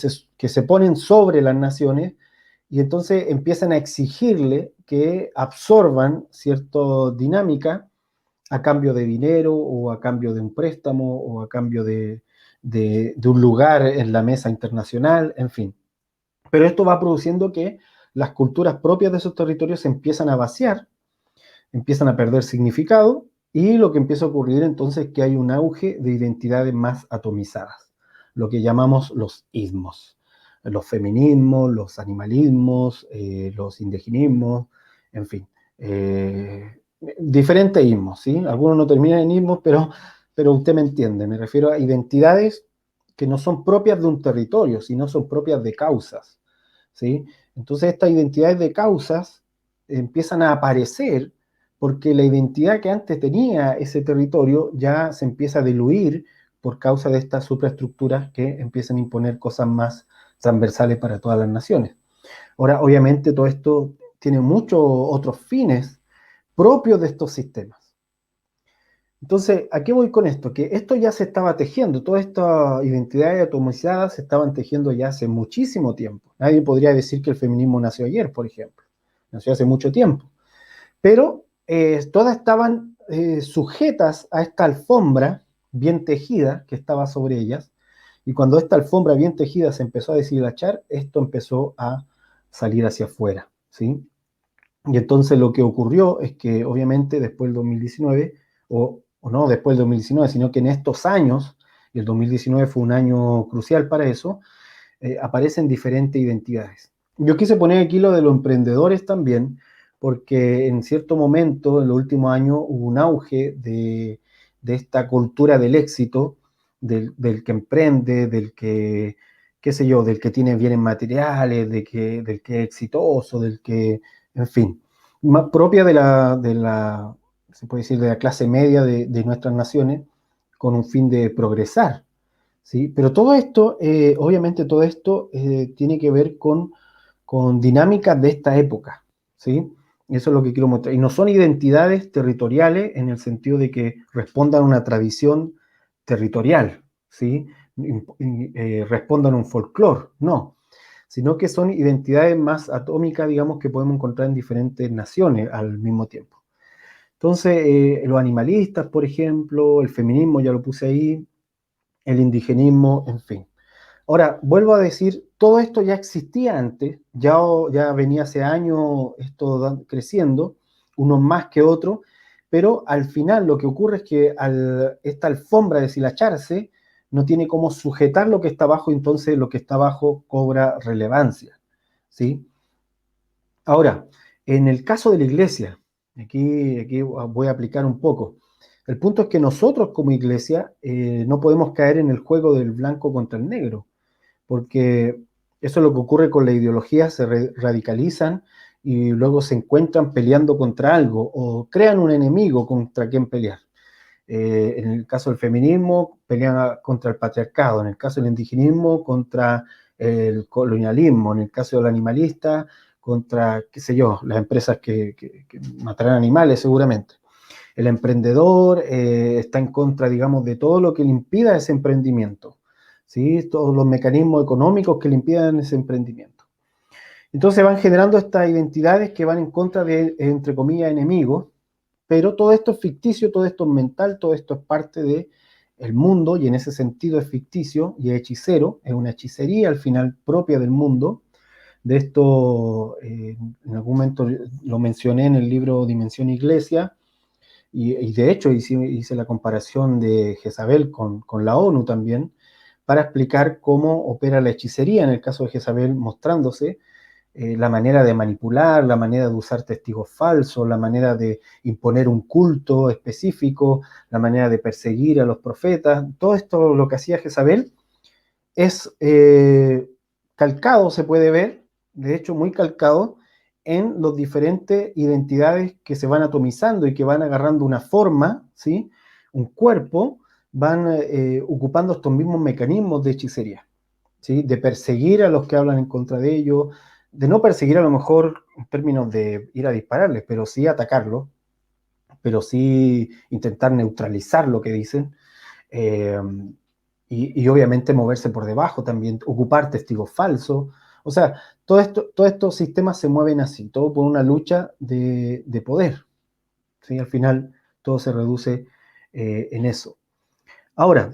se ponen sobre las naciones y entonces empiezan a exigirle que absorban cierta dinámica a cambio de dinero o a cambio de un préstamo o a cambio de un lugar en la mesa internacional, en fin. Pero esto va produciendo que las culturas propias de esos territorios se empiezan a vaciar, empiezan a perder significado y lo que empieza a ocurrir entonces es que hay un auge de identidades más atomizadas, lo que llamamos los ismos, los feminismos, los animalismos, los indigenismos, en fin, diferentes ismos, ¿sí? Algunos no terminan en ismos, pero usted me entiende, me refiero a identidades que no son propias de un territorio, sino son propias de causas, ¿sí? Entonces estas identidades de causas empiezan a aparecer porque la identidad que antes tenía ese territorio ya se empieza a diluir por causa de estas superestructuras que empiezan a imponer cosas más transversales para todas las naciones. Ahora, obviamente, todo esto tiene muchos otros fines propios de estos sistemas. Entonces, ¿a qué voy con esto? Que esto ya se estaba tejiendo, todas estas identidades atomizadas se estaban tejiendo ya hace muchísimo tiempo. Nadie podría decir que el feminismo nació ayer, por ejemplo. Nació hace mucho tiempo. Pero todas estaban sujetas a esta alfombra bien tejida que estaba sobre ellas, y cuando esta alfombra bien tejida se empezó a deshilachar, esto empezó a salir hacia afuera, ¿sí? Y entonces lo que ocurrió es que obviamente después del 2019, o no después del 2019, sino que en estos años, y el 2019 fue un año crucial para eso, aparecen diferentes identidades. Yo quise poner aquí lo de los emprendedores también, porque en cierto momento, en los últimos años, hubo un auge de esta cultura del éxito, del que emprende, del que, qué sé yo, del que tiene bienes materiales, del que es exitoso, del que, en fin, propia de la, se puede decir, de la clase media de nuestras naciones, con un fin de progresar. ¿Sí? Pero todo esto, obviamente todo esto tiene que ver con dinámicas de esta época, ¿sí? Eso es lo que quiero mostrar. Y no son identidades territoriales en el sentido de que respondan a una tradición territorial, ¿sí? Respondan a un folclore, no, sino que son identidades más atómicas, digamos, que podemos encontrar en diferentes naciones al mismo tiempo. Entonces, los animalistas, por ejemplo, el feminismo, ya lo puse ahí, el indigenismo, en fin. Ahora, vuelvo a decir, todo esto ya existía antes, ya venía hace años esto creciendo, unos más que otros, pero al final lo que ocurre es que esta alfombra deshilacharse no tiene cómo sujetar lo que está abajo, entonces lo que está abajo cobra relevancia, ¿sí? Ahora, en el caso de la iglesia, aquí voy a aplicar un poco. El punto es que nosotros como iglesia no podemos caer en el juego del blanco contra el negro, porque eso es lo que ocurre con la ideología, se radicalizan y luego se encuentran peleando contra algo o crean un enemigo contra quien pelear. En el caso del feminismo, pelean contra el patriarcado, en el caso del indigenismo, contra el colonialismo, en el caso del animalista, contra, qué sé yo, las empresas que matarán animales seguramente. El emprendedor está en contra, digamos, de todo lo que le impida ese emprendimiento, ¿sí? Todos los mecanismos económicos que le impidan ese emprendimiento. Entonces van generando estas identidades que van en contra de, entre comillas, enemigos, pero todo esto es ficticio, todo esto es mental, todo esto es parte de el mundo, y en ese sentido es ficticio y es hechicero, es una hechicería al final propia del mundo. De esto, en algún momento lo mencioné en el libro Dimensión Iglesia, y de hecho hice la comparación de Jezabel con la ONU también, para explicar cómo opera la hechicería en el caso de Jezabel, mostrándose la manera de manipular, la manera de usar testigos falsos, la manera de imponer un culto específico, la manera de perseguir a los profetas. Todo esto, lo que hacía Jezabel, es calcado, se puede ver, de hecho muy calcado, en las diferentes identidades que se van atomizando y que van agarrando una forma, ¿sí? Un cuerpo, van ocupando estos mismos mecanismos de hechicería, ¿sí? De perseguir a los que hablan en contra de ellos, de no perseguir a lo mejor en términos de ir a dispararles, pero sí atacarlos, pero sí intentar neutralizar lo que dicen, eh, y obviamente moverse por debajo también, ocupar testigos falsos. O sea, todos estos sistemas se mueven así, todo por una lucha de poder, ¿sí? Al final todo se reduce en eso. Ahora,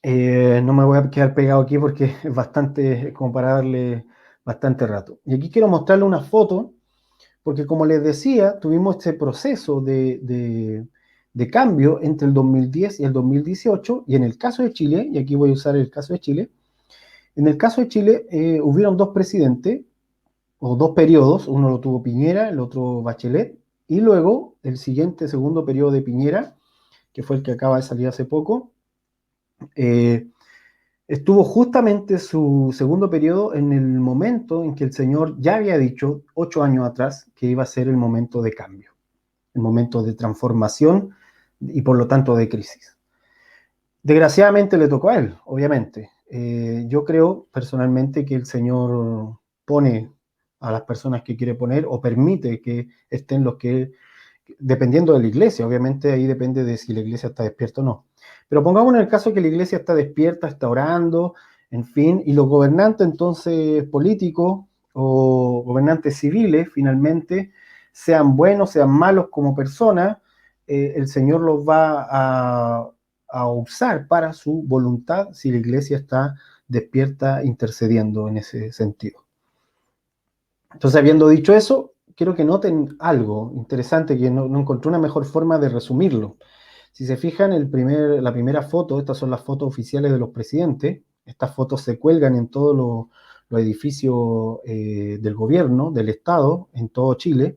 no me voy a quedar pegado aquí porque es bastante, como para darle bastante rato. Y aquí quiero mostrarle una foto, porque como les decía, tuvimos este proceso de cambio entre el 2010 y el 2018, y en el caso de Chile, y aquí voy a usar el caso de Chile, en el caso de Chile hubieron dos presidentes, o dos periodos, uno lo tuvo Piñera, el otro Bachelet, y luego el siguiente segundo periodo de Piñera, que fue el que acaba de salir hace poco, eh, estuvo justamente su segundo periodo en el momento en que el señor ya había dicho 8 años atrás que iba a ser el momento de cambio, el momento de transformación y por lo tanto de crisis. Desgraciadamente le tocó a él, obviamente. Yo creo personalmente que el señor pone a las personas que quiere poner o permite que estén los que, dependiendo de la iglesia, obviamente ahí depende de si la iglesia está despierta o no. Pero pongamos en el caso que la iglesia está despierta, está orando, en fin, y los gobernantes entonces políticos o gobernantes civiles finalmente, sean buenos, sean malos como personas, el Señor los va a usar para su voluntad si la iglesia está despierta intercediendo en ese sentido. Entonces, habiendo dicho eso, quiero que noten algo interesante, que no encontré una mejor forma de resumirlo. Si se fijan, la primera foto, estas son las fotos oficiales de los presidentes, estas fotos se cuelgan en todos los edificios del gobierno, del Estado, en todo Chile,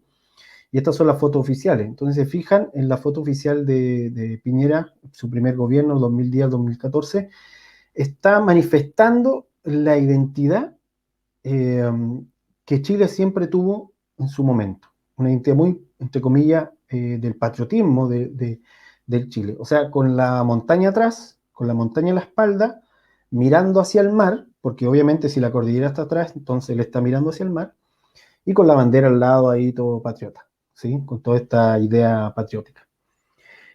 y estas son las fotos oficiales. Entonces se fijan en la foto oficial de Piñera, su primer gobierno, 2010-2014, está manifestando la identidad eh, que Chile siempre tuvo en su momento, una identidad muy, entre comillas, del patriotismo del Chile. O sea, con la montaña atrás, con la montaña en la espalda, mirando hacia el mar, porque obviamente si la cordillera está atrás, entonces él está mirando hacia el mar, y con la bandera al lado ahí todo patriota, ¿sí? Con toda esta idea patriótica.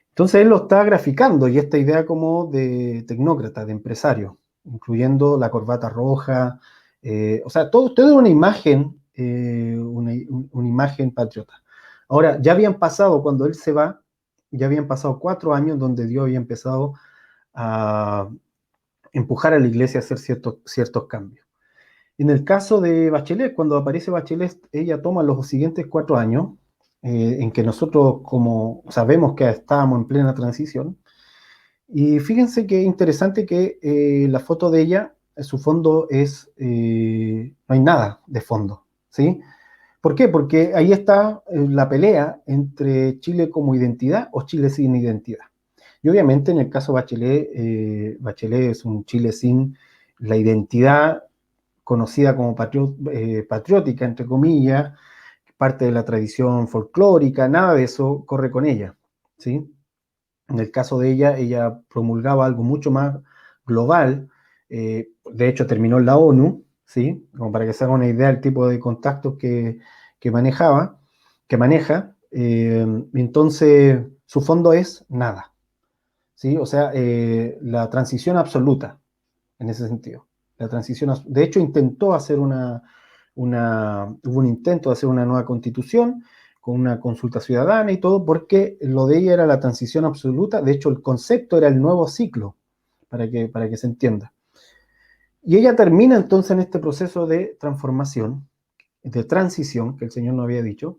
Entonces él lo está graficando, y esta idea como de tecnócrata, de empresario, incluyendo la corbata roja, o sea, todo una imagen patriota. Ahora, ya habían pasado, cuando él se va, ya habían pasado 4 años donde Dios había empezado a empujar a la iglesia a hacer ciertos cambios. En el caso de Bachelet, cuando aparece Bachelet, ella toma los siguientes 4 años, en que nosotros, como sabemos que estábamos en plena transición, y fíjense qué interesante que la foto de ella, su fondo no hay nada de fondo, ¿sí? ¿Por qué? Porque ahí está la pelea entre Chile como identidad o Chile sin identidad. Y obviamente en el caso Bachelet, Bachelet es un Chile sin la identidad conocida como patriótica, entre comillas, parte de la tradición folclórica, nada de eso corre con ella, ¿sí? En el caso de ella, ella promulgaba algo mucho más global, de hecho terminó en la ONU, ¿sí? Como para que se haga una idea del tipo de contactos que maneja, entonces su fondo es nada, ¿sí? O sea, la transición absoluta, en ese sentido. La transición, de hecho, intentó hacer hubo un intento de hacer una nueva constitución, con una consulta ciudadana y todo, porque lo de ella era la transición absoluta. De hecho, el concepto era el nuevo ciclo, para que se entienda. Y ella termina entonces en este proceso de transformación, de transición, que el Señor nos había dicho.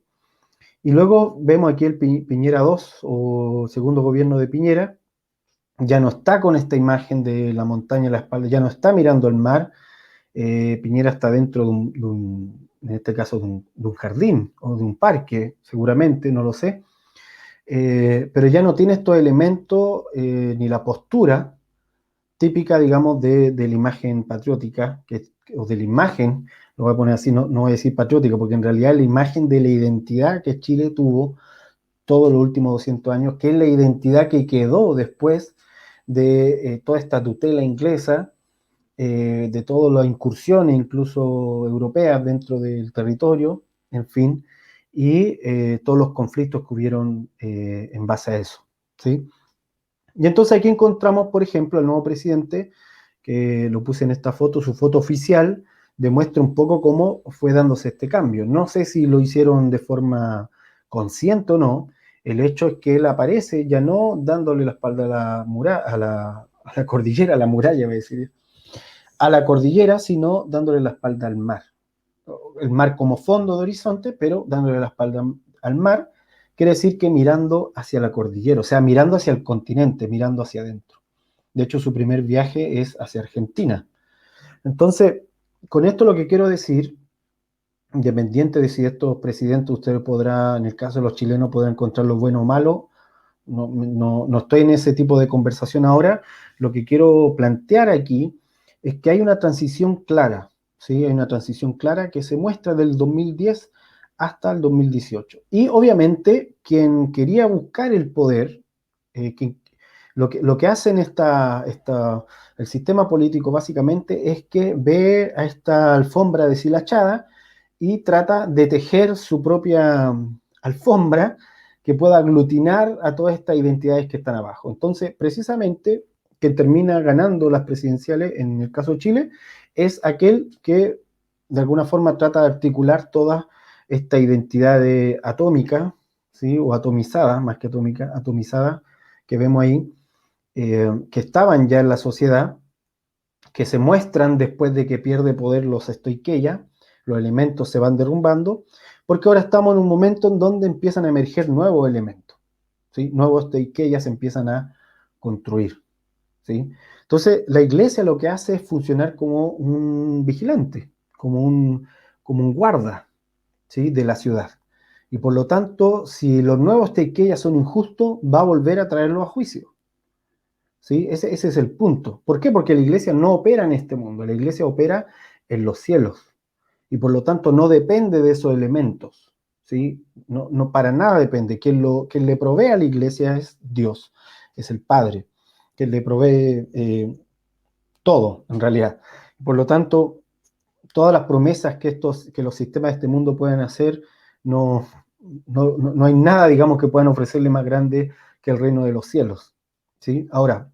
Y luego vemos aquí el Piñera 2 o segundo gobierno de Piñera, ya no está con esta imagen de la montaña a la espalda, ya no está mirando el mar. Piñera está dentro en este caso, de un jardín o de un parque, seguramente, no lo sé. Pero ya no tiene estos elementos ni la postura típica, digamos, de la imagen patriótica, o de la imagen, lo voy a poner así, no voy a decir patriótica, porque en realidad es la imagen de la identidad que Chile tuvo todos los últimos 200 años, que es la identidad que quedó después de toda esta tutela inglesa, de todas las incursiones, incluso europeas, dentro del territorio, en fin, y todos los conflictos que hubieron en base a eso, ¿sí? Y entonces aquí encontramos, por ejemplo, al nuevo presidente, que lo puse en esta foto, su foto oficial, demuestra un poco cómo fue dándose este cambio. No sé si lo hicieron de forma consciente o no. El hecho es que él aparece ya no dándole la espalda a la, a la cordillera, a la muralla, voy a decir, a la cordillera, sino dándole la espalda al mar. El mar como fondo de horizonte, pero dándole la espalda al mar, quiere decir que mirando hacia la cordillera, o sea, mirando hacia el continente, mirando hacia adentro. De hecho, su primer viaje es hacia Argentina. Entonces, con esto lo que quiero decir, independiente de si estos presidentes ustedes podrán, en el caso de los chilenos, podrán encontrar lo bueno o malo, no estoy en ese tipo de conversación ahora. Lo que quiero plantear aquí es que hay una transición clara, ¿sí? Hay una transición clara que se muestra del 2010 hasta el 2018. Y obviamente quien quería buscar el poder, lo que hacen el sistema político básicamente es que ve a esta alfombra deshilachada y trata de tejer su propia alfombra que pueda aglutinar a todas estas identidades que están abajo. Entonces, precisamente, quien termina ganando las presidenciales, en el caso de Chile, es aquel que de alguna forma trata de articular toda esta identidad atómica, ¿sí? O atomizada, más que atómica, atomizada, que vemos ahí, que estaban ya en la sociedad, que se muestran después de que pierde poder los estoiqueya, los elementos se van derrumbando, porque ahora estamos en un momento en donde empiezan a emerger nuevos elementos, ¿sí? Nuevos estoiqueya se empiezan a construir, ¿sí? Entonces, la iglesia lo que hace es funcionar como un vigilante, como un guarda, ¿sí? De la ciudad. Y por lo tanto, si los nuevos estoiqueya son injustos, va a volver a traerlos a juicio. ¿Sí? Ese es el punto. ¿Por qué? Porque la iglesia no opera en este mundo, la iglesia opera en los cielos y por lo tanto no depende de esos elementos. ¿Sí? No para nada depende. Quien le provee a la iglesia es Dios, es el Padre, quien le provee todo en realidad. Por lo tanto, todas las promesas que los sistemas de este mundo pueden hacer, no, no hay nada, digamos, que puedan ofrecerle más grande que el reino de los cielos. ¿Sí? Ahora,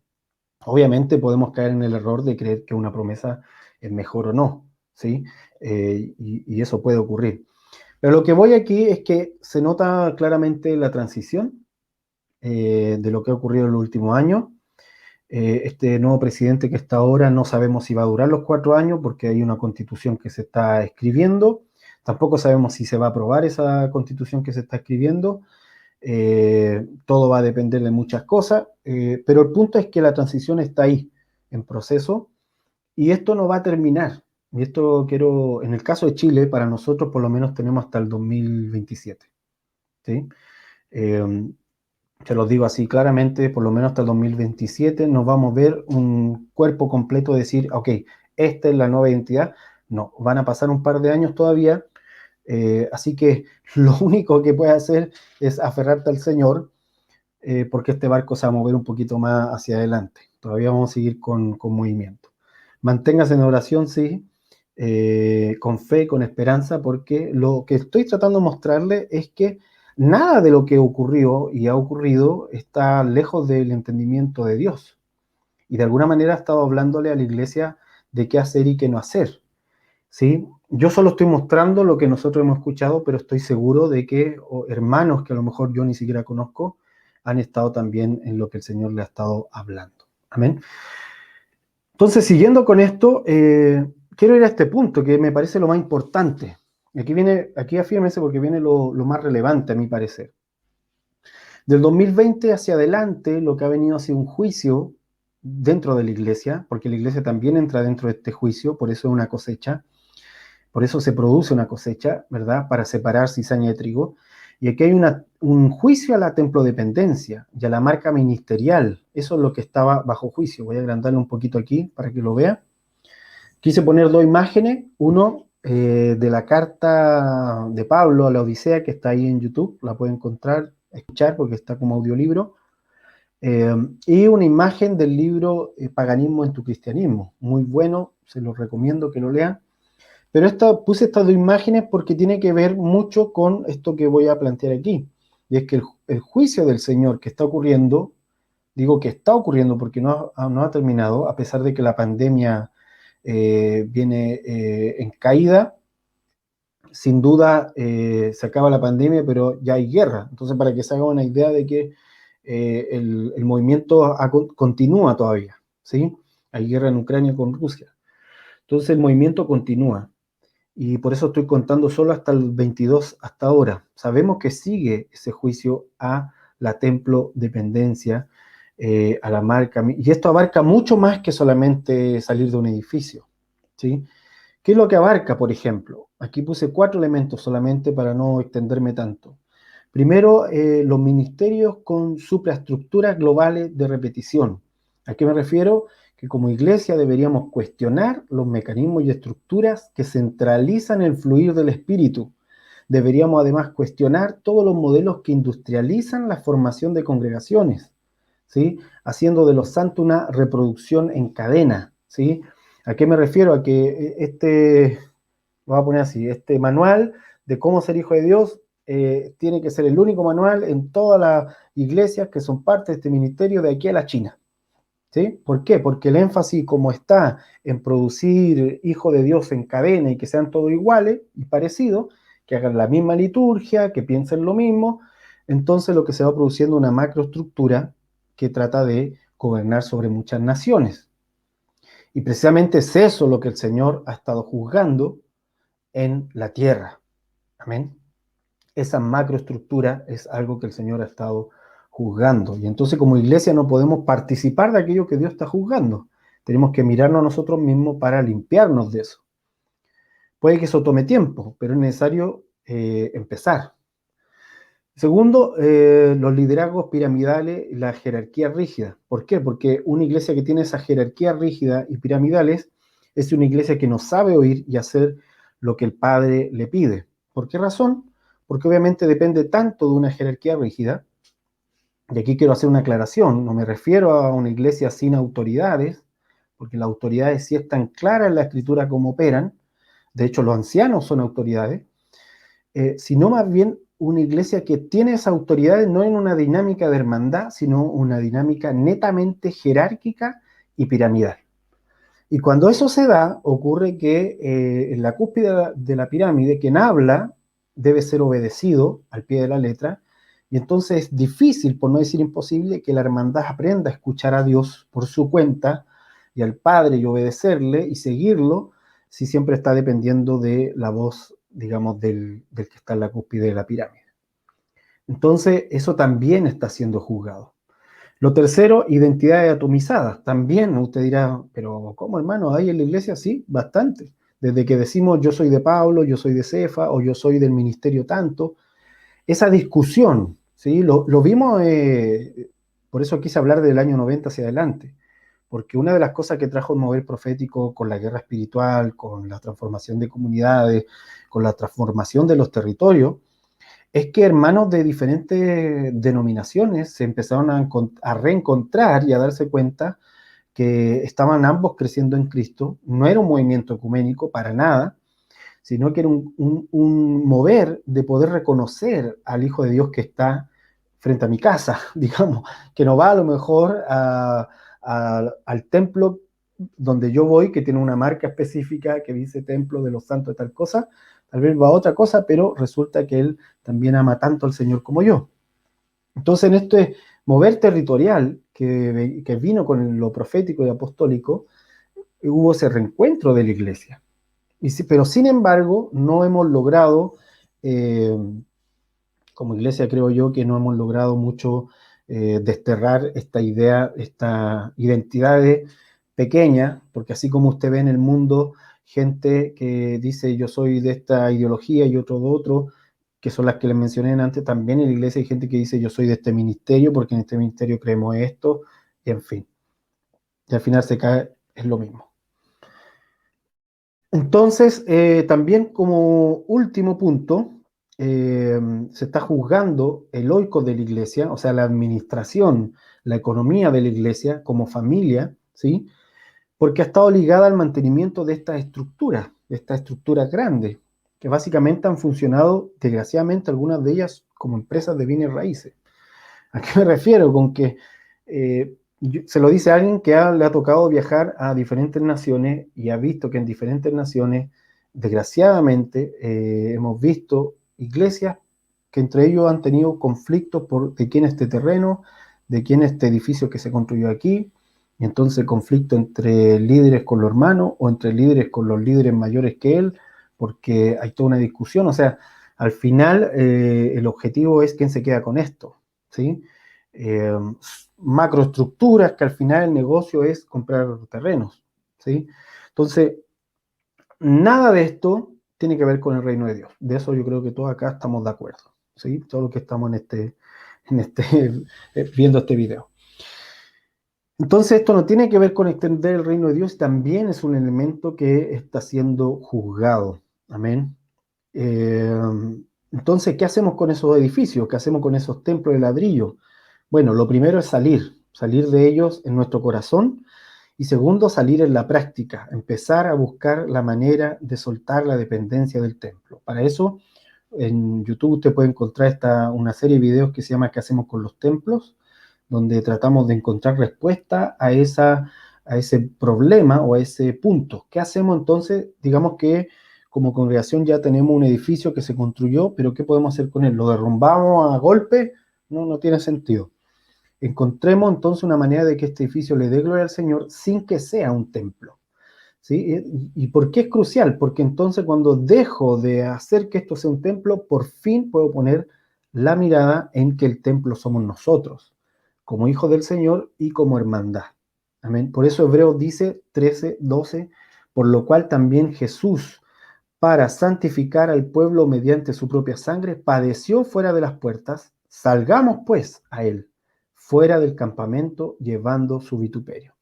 obviamente podemos caer en el error de creer que una promesa es mejor o no, ¿sí? Y eso puede ocurrir. Pero lo que voy aquí es que se nota claramente la transición de lo que ha ocurrido en los últimos años. Este nuevo presidente que está ahora no sabemos si va a durar los 4 años porque hay una constitución que se está escribiendo. Tampoco sabemos si se va a aprobar esa constitución que se está escribiendo. Todo va a depender de muchas cosas, pero el punto es que la transición está ahí, en proceso, y esto no va a terminar. Y esto quiero, en el caso de Chile, para nosotros por lo menos tenemos hasta el 2027, ¿sí? Eh, Se los digo así claramente, por lo menos hasta el 2027 nos vamos a ver un cuerpo completo de decir, ok, esta es la nueva identidad. No, van a pasar un par de años todavía, así que lo único que puedes hacer es aferrarte al Señor, porque este barco se va a mover un poquito más hacia adelante. Todavía vamos a seguir con movimiento. Manténgase en oración, sí, con fe, con esperanza, porque lo que estoy tratando de mostrarle es que nada de lo que ocurrió y ha ocurrido está lejos del entendimiento de Dios. Y de alguna manera ha estado hablándole a la iglesia de qué hacer y qué no hacer. ¿sí? Yo solo estoy mostrando lo que nosotros hemos escuchado, pero estoy seguro de que hermanos que a lo mejor yo ni siquiera conozco han estado también en lo que el Señor le ha estado hablando. Amén. Entonces, siguiendo con esto, quiero ir a este punto que me parece lo más importante. Aquí afírmese porque viene lo más relevante a mi parecer. Del 2020 hacia adelante, lo que ha venido ha sido un juicio dentro de la iglesia, porque la iglesia también entra dentro de este juicio, por eso es una cosecha, por eso se produce una cosecha, ¿verdad? Para separar cizaña de trigo. Y aquí hay un juicio a la templodependencia y a la marca ministerial. Eso es lo que estaba bajo juicio. Voy a agrandarlo un poquito aquí para que lo vea. Quise poner dos imágenes. Uno de la carta de Pablo a la Odisea, que está ahí en YouTube. La pueden encontrar, escuchar, porque está como audiolibro. Y una imagen del libro Paganismo en tu cristianismo. Muy bueno, se los recomiendo que lo lean. Pero puse estas dos imágenes porque tiene que ver mucho con esto que voy a plantear aquí. Y es que el juicio del Señor que está ocurriendo, digo que está ocurriendo porque no ha terminado, a pesar de que la pandemia viene en caída. Sin duda se acaba la pandemia, pero ya hay guerra. Entonces, para que se haga una idea de que el movimiento continúa todavía, ¿sí? Hay guerra en Ucrania con Rusia. Entonces, el movimiento continúa. Y por eso estoy contando solo hasta el 22, hasta ahora. Sabemos que sigue ese juicio a la templo dependencia, a la marca. Y esto abarca mucho más que solamente salir de un edificio, ¿sí? ¿Qué es lo que abarca, por ejemplo? Aquí puse 4 elementos solamente para no extenderme tanto. Primero, los ministerios con supraestructuras globales de repetición. ¿A qué me refiero? Que como iglesia deberíamos cuestionar los mecanismos y estructuras que centralizan el fluir del espíritu. Deberíamos además cuestionar todos los modelos que industrializan la formación de congregaciones, ¿sí? Haciendo de los santos una reproducción en cadena, ¿sí? ¿A qué me refiero? A que lo voy a poner así, este manual de cómo ser hijo de Dios tiene que ser el único manual en todas las iglesias que son parte de este ministerio de aquí a la China. ¿Sí? ¿Por qué? Porque el énfasis como está en producir hijos de Dios en cadena y que sean todos iguales y parecidos, que hagan la misma liturgia, que piensen lo mismo, entonces lo que se va produciendo es una macroestructura que trata de gobernar sobre muchas naciones. Y precisamente es eso lo que el Señor ha estado juzgando en la tierra. Amén. Esa macroestructura es algo que el Señor ha estado juzgando. Y entonces como iglesia no podemos participar de aquello que Dios está juzgando. Tenemos que mirarnos a nosotros mismos para limpiarnos de eso. Puede que eso tome tiempo, pero es necesario empezar. Segundo, los liderazgos piramidales y la jerarquía rígida. ¿Por qué? Porque una iglesia que tiene esa jerarquía rígida y piramidales es una iglesia que no sabe oír y hacer lo que el Padre le pide. ¿Por qué razón? Porque obviamente depende tanto de una jerarquía rígida, y aquí quiero hacer una aclaración, no me refiero a una iglesia sin autoridades, porque las autoridades sí están claras en la escritura cómo operan, de hecho los ancianos son autoridades, sino más bien una iglesia que tiene esa autoridad no en una dinámica de hermandad, sino una dinámica netamente jerárquica y piramidal. Y cuando eso se da, ocurre que en la cúspide de la pirámide, quien habla debe ser obedecido al pie de la letra, y entonces es difícil, por no decir imposible, que la hermandad aprenda a escuchar a Dios por su cuenta y al Padre y obedecerle y seguirlo, si siempre está dependiendo de la voz, digamos, del que está en la cúspide de la pirámide. Entonces, eso también está siendo juzgado. Lo tercero, identidades atomizadas. También usted dirá, pero ¿cómo, hermano? ¿Hay en la iglesia? Sí, bastante. Desde que decimos yo soy de Pablo, yo soy de Cefa o yo soy del ministerio tanto. Esa discusión, ¿sí? Lo vimos, por eso quise hablar del año 90 hacia adelante. Porque una de las cosas que trajo el mover profético con la guerra espiritual, con la transformación de comunidades, con la transformación de los territorios, es que hermanos de diferentes denominaciones se empezaron a reencontrar y a darse cuenta que estaban ambos creciendo en Cristo. No era un movimiento ecuménico para nada, sino que era un mover de poder reconocer al Hijo de Dios que está frente a mi casa, digamos, que no va a lo mejor al templo donde yo voy, que tiene una marca específica que dice Templo de los Santos de tal cosa, tal vez va a otra cosa, pero resulta que él también ama tanto al Señor como yo. Entonces, en este mover territorial que vino con lo profético y apostólico, hubo ese reencuentro de la iglesia. Pero sin embargo, no hemos logrado, eh, como iglesia creo yo, que no hemos logrado mucho desterrar esta idea, esta identidad pequeña, porque así como usted ve en el mundo gente que dice yo soy de esta ideología y otro de otro, que son las que les mencioné antes, también en la iglesia hay gente que dice yo soy de este ministerio porque en este ministerio creemos esto, y en fin, y al final se cae, es lo mismo. Entonces, también como último punto, eh, se está juzgando el oikos de la iglesia, o sea, la administración, la economía de la iglesia como familia, ¿sí? Porque ha estado ligada al mantenimiento de estas estructuras grandes, que básicamente han funcionado, desgraciadamente, algunas de ellas como empresas de bienes raíces. ¿A qué me refiero? Con que se lo dice a alguien que le ha tocado viajar a diferentes naciones y ha visto que en diferentes naciones, desgraciadamente, hemos visto iglesias que entre ellos han tenido conflictos de quién es este terreno, de quién es este edificio que se construyó aquí, y entonces conflicto entre líderes con los hermanos o entre líderes con los líderes mayores que él, porque hay toda una discusión, o sea, al final el objetivo es quién se queda con esto. ¿Sí? Eh, Macroestructuras que al final el negocio es comprar terrenos, ¿sí? Entonces, nada de esto tiene que ver con el reino de Dios. De eso yo creo que todos acá estamos de acuerdo, ¿sí? Todos los que estamos en este viendo este video. Entonces, esto no tiene que ver con extender el reino de Dios, también es un elemento que está siendo juzgado. Amén. Eh, entonces, ¿qué hacemos con esos edificios? ¿Qué hacemos con esos templos de ladrillo? Bueno, lo primero es salir de ellos en nuestro corazón y segundo, salir en la práctica, empezar a buscar la manera de soltar la dependencia del templo. Para eso, en YouTube usted puede encontrar una serie de videos que se llama ¿Qué hacemos con los templos?, donde tratamos de encontrar respuesta a ese problema o a ese punto. ¿Qué hacemos entonces? Digamos que como congregación ya tenemos un edificio que se construyó, pero ¿qué podemos hacer con él? ¿Lo derrumbamos a golpe? No, no tiene sentido. Encontremos entonces una manera de que este edificio le dé gloria al Señor sin que sea un templo. ¿Sí? ¿Y por qué es crucial? Porque entonces cuando dejo de hacer que esto sea un templo, por fin puedo poner la mirada en que el templo somos nosotros, como hijos del Señor y como hermandad. Amén. Por eso Hebreos dice 13:12, por lo cual también Jesús, para santificar al pueblo mediante su propia sangre, padeció fuera de las puertas. Salgamos pues a él, fuera del campamento, llevando su vituperio.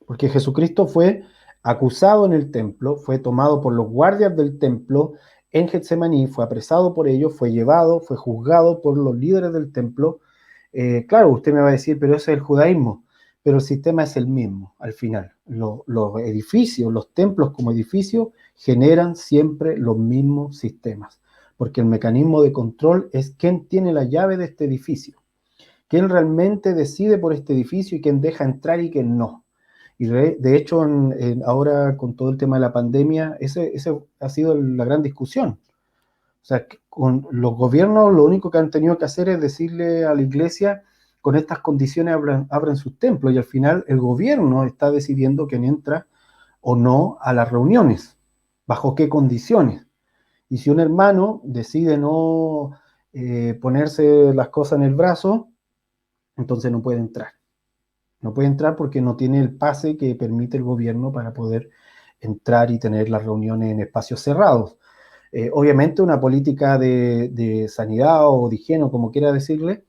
Porque Jesucristo fue acusado en el templo, fue tomado por los guardias del templo en Getsemaní, fue apresado por ellos, fue llevado, fue juzgado por los líderes del templo. Claro, usted me va a decir, pero ese es el judaísmo, pero el sistema es el mismo al final. Los edificios, los templos como edificios generan siempre los mismos sistemas, porque el mecanismo de control es quién tiene la llave de este edificio, quién realmente decide por este edificio y quién deja entrar y quién no. Y de hecho, ahora con todo el tema de la pandemia, ese ha sido la gran discusión. O sea, con los gobiernos lo único que han tenido que hacer es decirle a la iglesia, con estas condiciones abran sus templos, y al final el gobierno está decidiendo quién entra o no a las reuniones, bajo qué condiciones. Y si un hermano decide no ponerse las cosas en el brazo, entonces no puede entrar. No puede entrar porque no tiene el pase que permite el gobierno para poder entrar y tener las reuniones en espacios cerrados. Obviamente una política de sanidad o de higiene, como quiera decirle,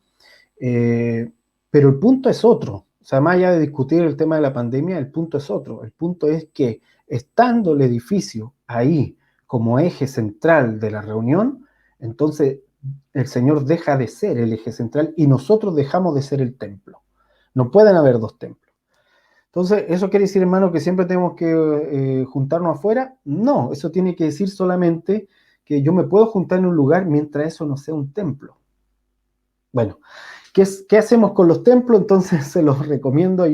pero el punto es otro. O sea, más allá de discutir el tema de la pandemia, el punto es otro. El punto es que estando el edificio ahí como eje central de la reunión, entonces el Señor deja de ser el eje central y nosotros dejamos de ser el templo. No pueden haber dos templos. Entonces, ¿eso quiere decir, hermano, que siempre tenemos que juntarnos afuera? No, eso tiene que decir solamente que yo me puedo juntar en un lugar mientras eso no sea un templo. Bueno, ¿Qué hacemos con los templos? Entonces se los recomiendo, ahí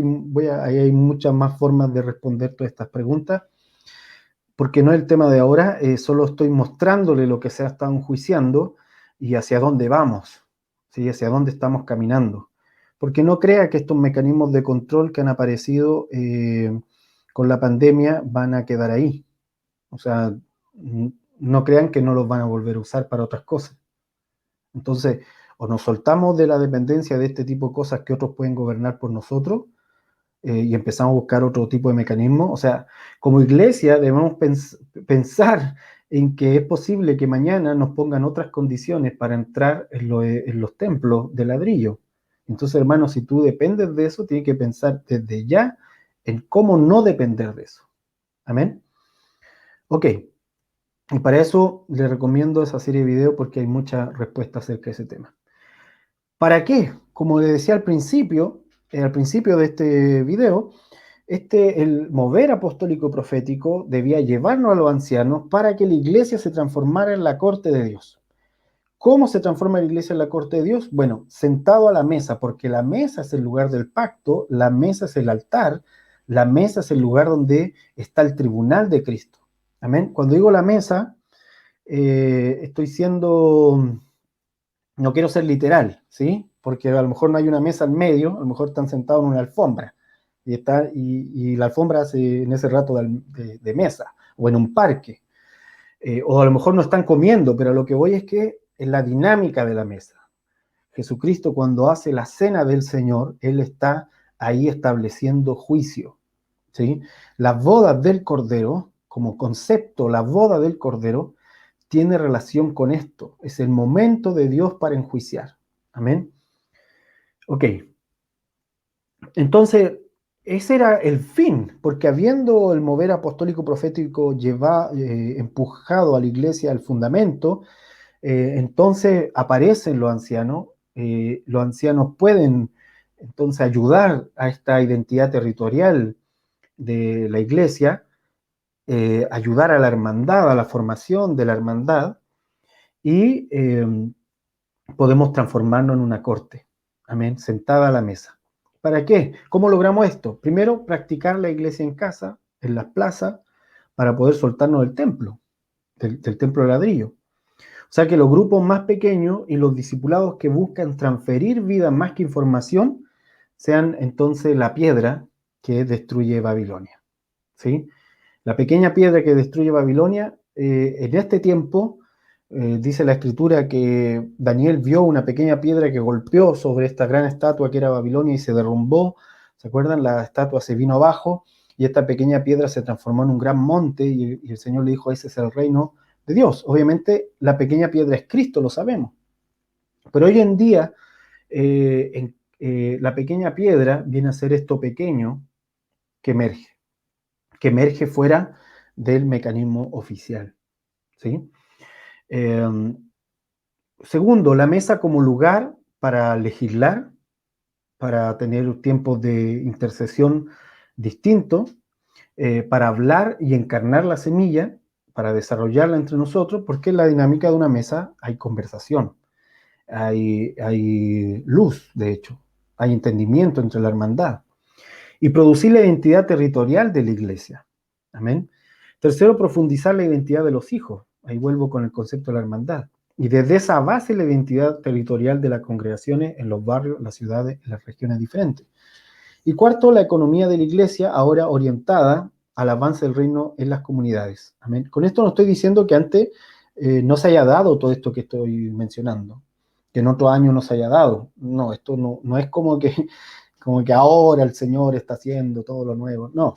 hay muchas más formas de responder todas estas preguntas, porque no es el tema de ahora, solo estoy mostrándole lo que se ha estado enjuiciando y hacia dónde vamos, ¿sí? Hacia dónde estamos caminando. Porque no crea que estos mecanismos de control que han aparecido con la pandemia van a quedar ahí. O sea, no crean que no los van a volver a usar para otras cosas. Entonces, o nos soltamos de la dependencia de este tipo de cosas que otros pueden gobernar por nosotros, y empezamos a buscar otro tipo de mecanismo. O sea, como iglesia debemos pensar en que es posible que mañana nos pongan otras condiciones para entrar en los templos de ladrillo. Entonces, hermano, si tú dependes de eso, tienes que pensar desde ya en cómo no depender de eso. Amén. Ok, y para eso les recomiendo esa serie de videos porque hay muchas respuestas acerca de ese tema. ¿Para qué? Como les decía al principio de este video, el mover apostólico profético debía llevarnos a los ancianos para que la iglesia se transformara en la corte de Dios. ¿Cómo se transforma la iglesia en la corte de Dios? Bueno, sentado a la mesa, porque la mesa es el lugar del pacto, la mesa es el altar, la mesa es el lugar donde está el tribunal de Cristo. Amén. Cuando digo la mesa, estoy siendo, no quiero ser literal, ¿sí? Porque a lo mejor no hay una mesa al medio, a lo mejor están sentados en una alfombra y la alfombra hace en ese rato de mesa o en un parque, o a lo mejor no están comiendo, pero lo que voy es que es la dinámica de la mesa. Jesucristo cuando hace la cena del Señor, Él está ahí estableciendo juicio, ¿sí? Las bodas del Cordero, como concepto, la boda del Cordero tiene relación con esto, es el momento de Dios para enjuiciar. Amén. Ok, entonces ese era el fin, porque habiendo el mover apostólico profético empujado a la iglesia al fundamento, entonces aparecen los ancianos pueden entonces ayudar a esta identidad territorial de la iglesia, ayudar a la hermandad, a la formación de la hermandad, y podemos transformarnos en una corte, amén, sentada a la mesa. ¿Para qué? ¿Cómo logramos esto? Primero, practicar la iglesia en casa, en las plazas, para poder soltarnos del templo, del templo de ladrillo. O sea que los grupos más pequeños y los discipulados que buscan transferir vida más que información sean entonces la piedra que destruye Babilonia. ¿Sí? La pequeña piedra que destruye Babilonia, en este tiempo, dice la escritura que Daniel vio una pequeña piedra que golpeó sobre esta gran estatua que era Babilonia y se derrumbó. ¿Se acuerdan? La estatua se vino abajo y esta pequeña piedra se transformó en un gran monte y el Señor le dijo, ese es el reino de Dios. Obviamente la pequeña piedra es Cristo, lo sabemos. Pero hoy en día la pequeña piedra viene a ser esto pequeño que emerge fuera del mecanismo oficial. ¿Sí? Segundo, la mesa como lugar para legislar, para tener tiempos de intercesión distintos, para hablar y encarnar la semilla, para desarrollarla entre nosotros, porque en la dinámica de una mesa hay conversación, hay luz, de hecho, hay entendimiento entre la hermandad. Y producir la identidad territorial de la iglesia. Amén. Tercero, profundizar la identidad de los hijos. Ahí vuelvo con el concepto de la hermandad. Y desde esa base la identidad territorial de las congregaciones en los barrios, las ciudades, en las regiones diferentes. Y cuarto, la economía de la iglesia ahora orientada al avance del reino en las comunidades. Amén. Con esto no estoy diciendo que antes no se haya dado todo esto que estoy mencionando, que en otro año no se haya dado. No, esto no es como que ahora el Señor está haciendo todo lo nuevo. No.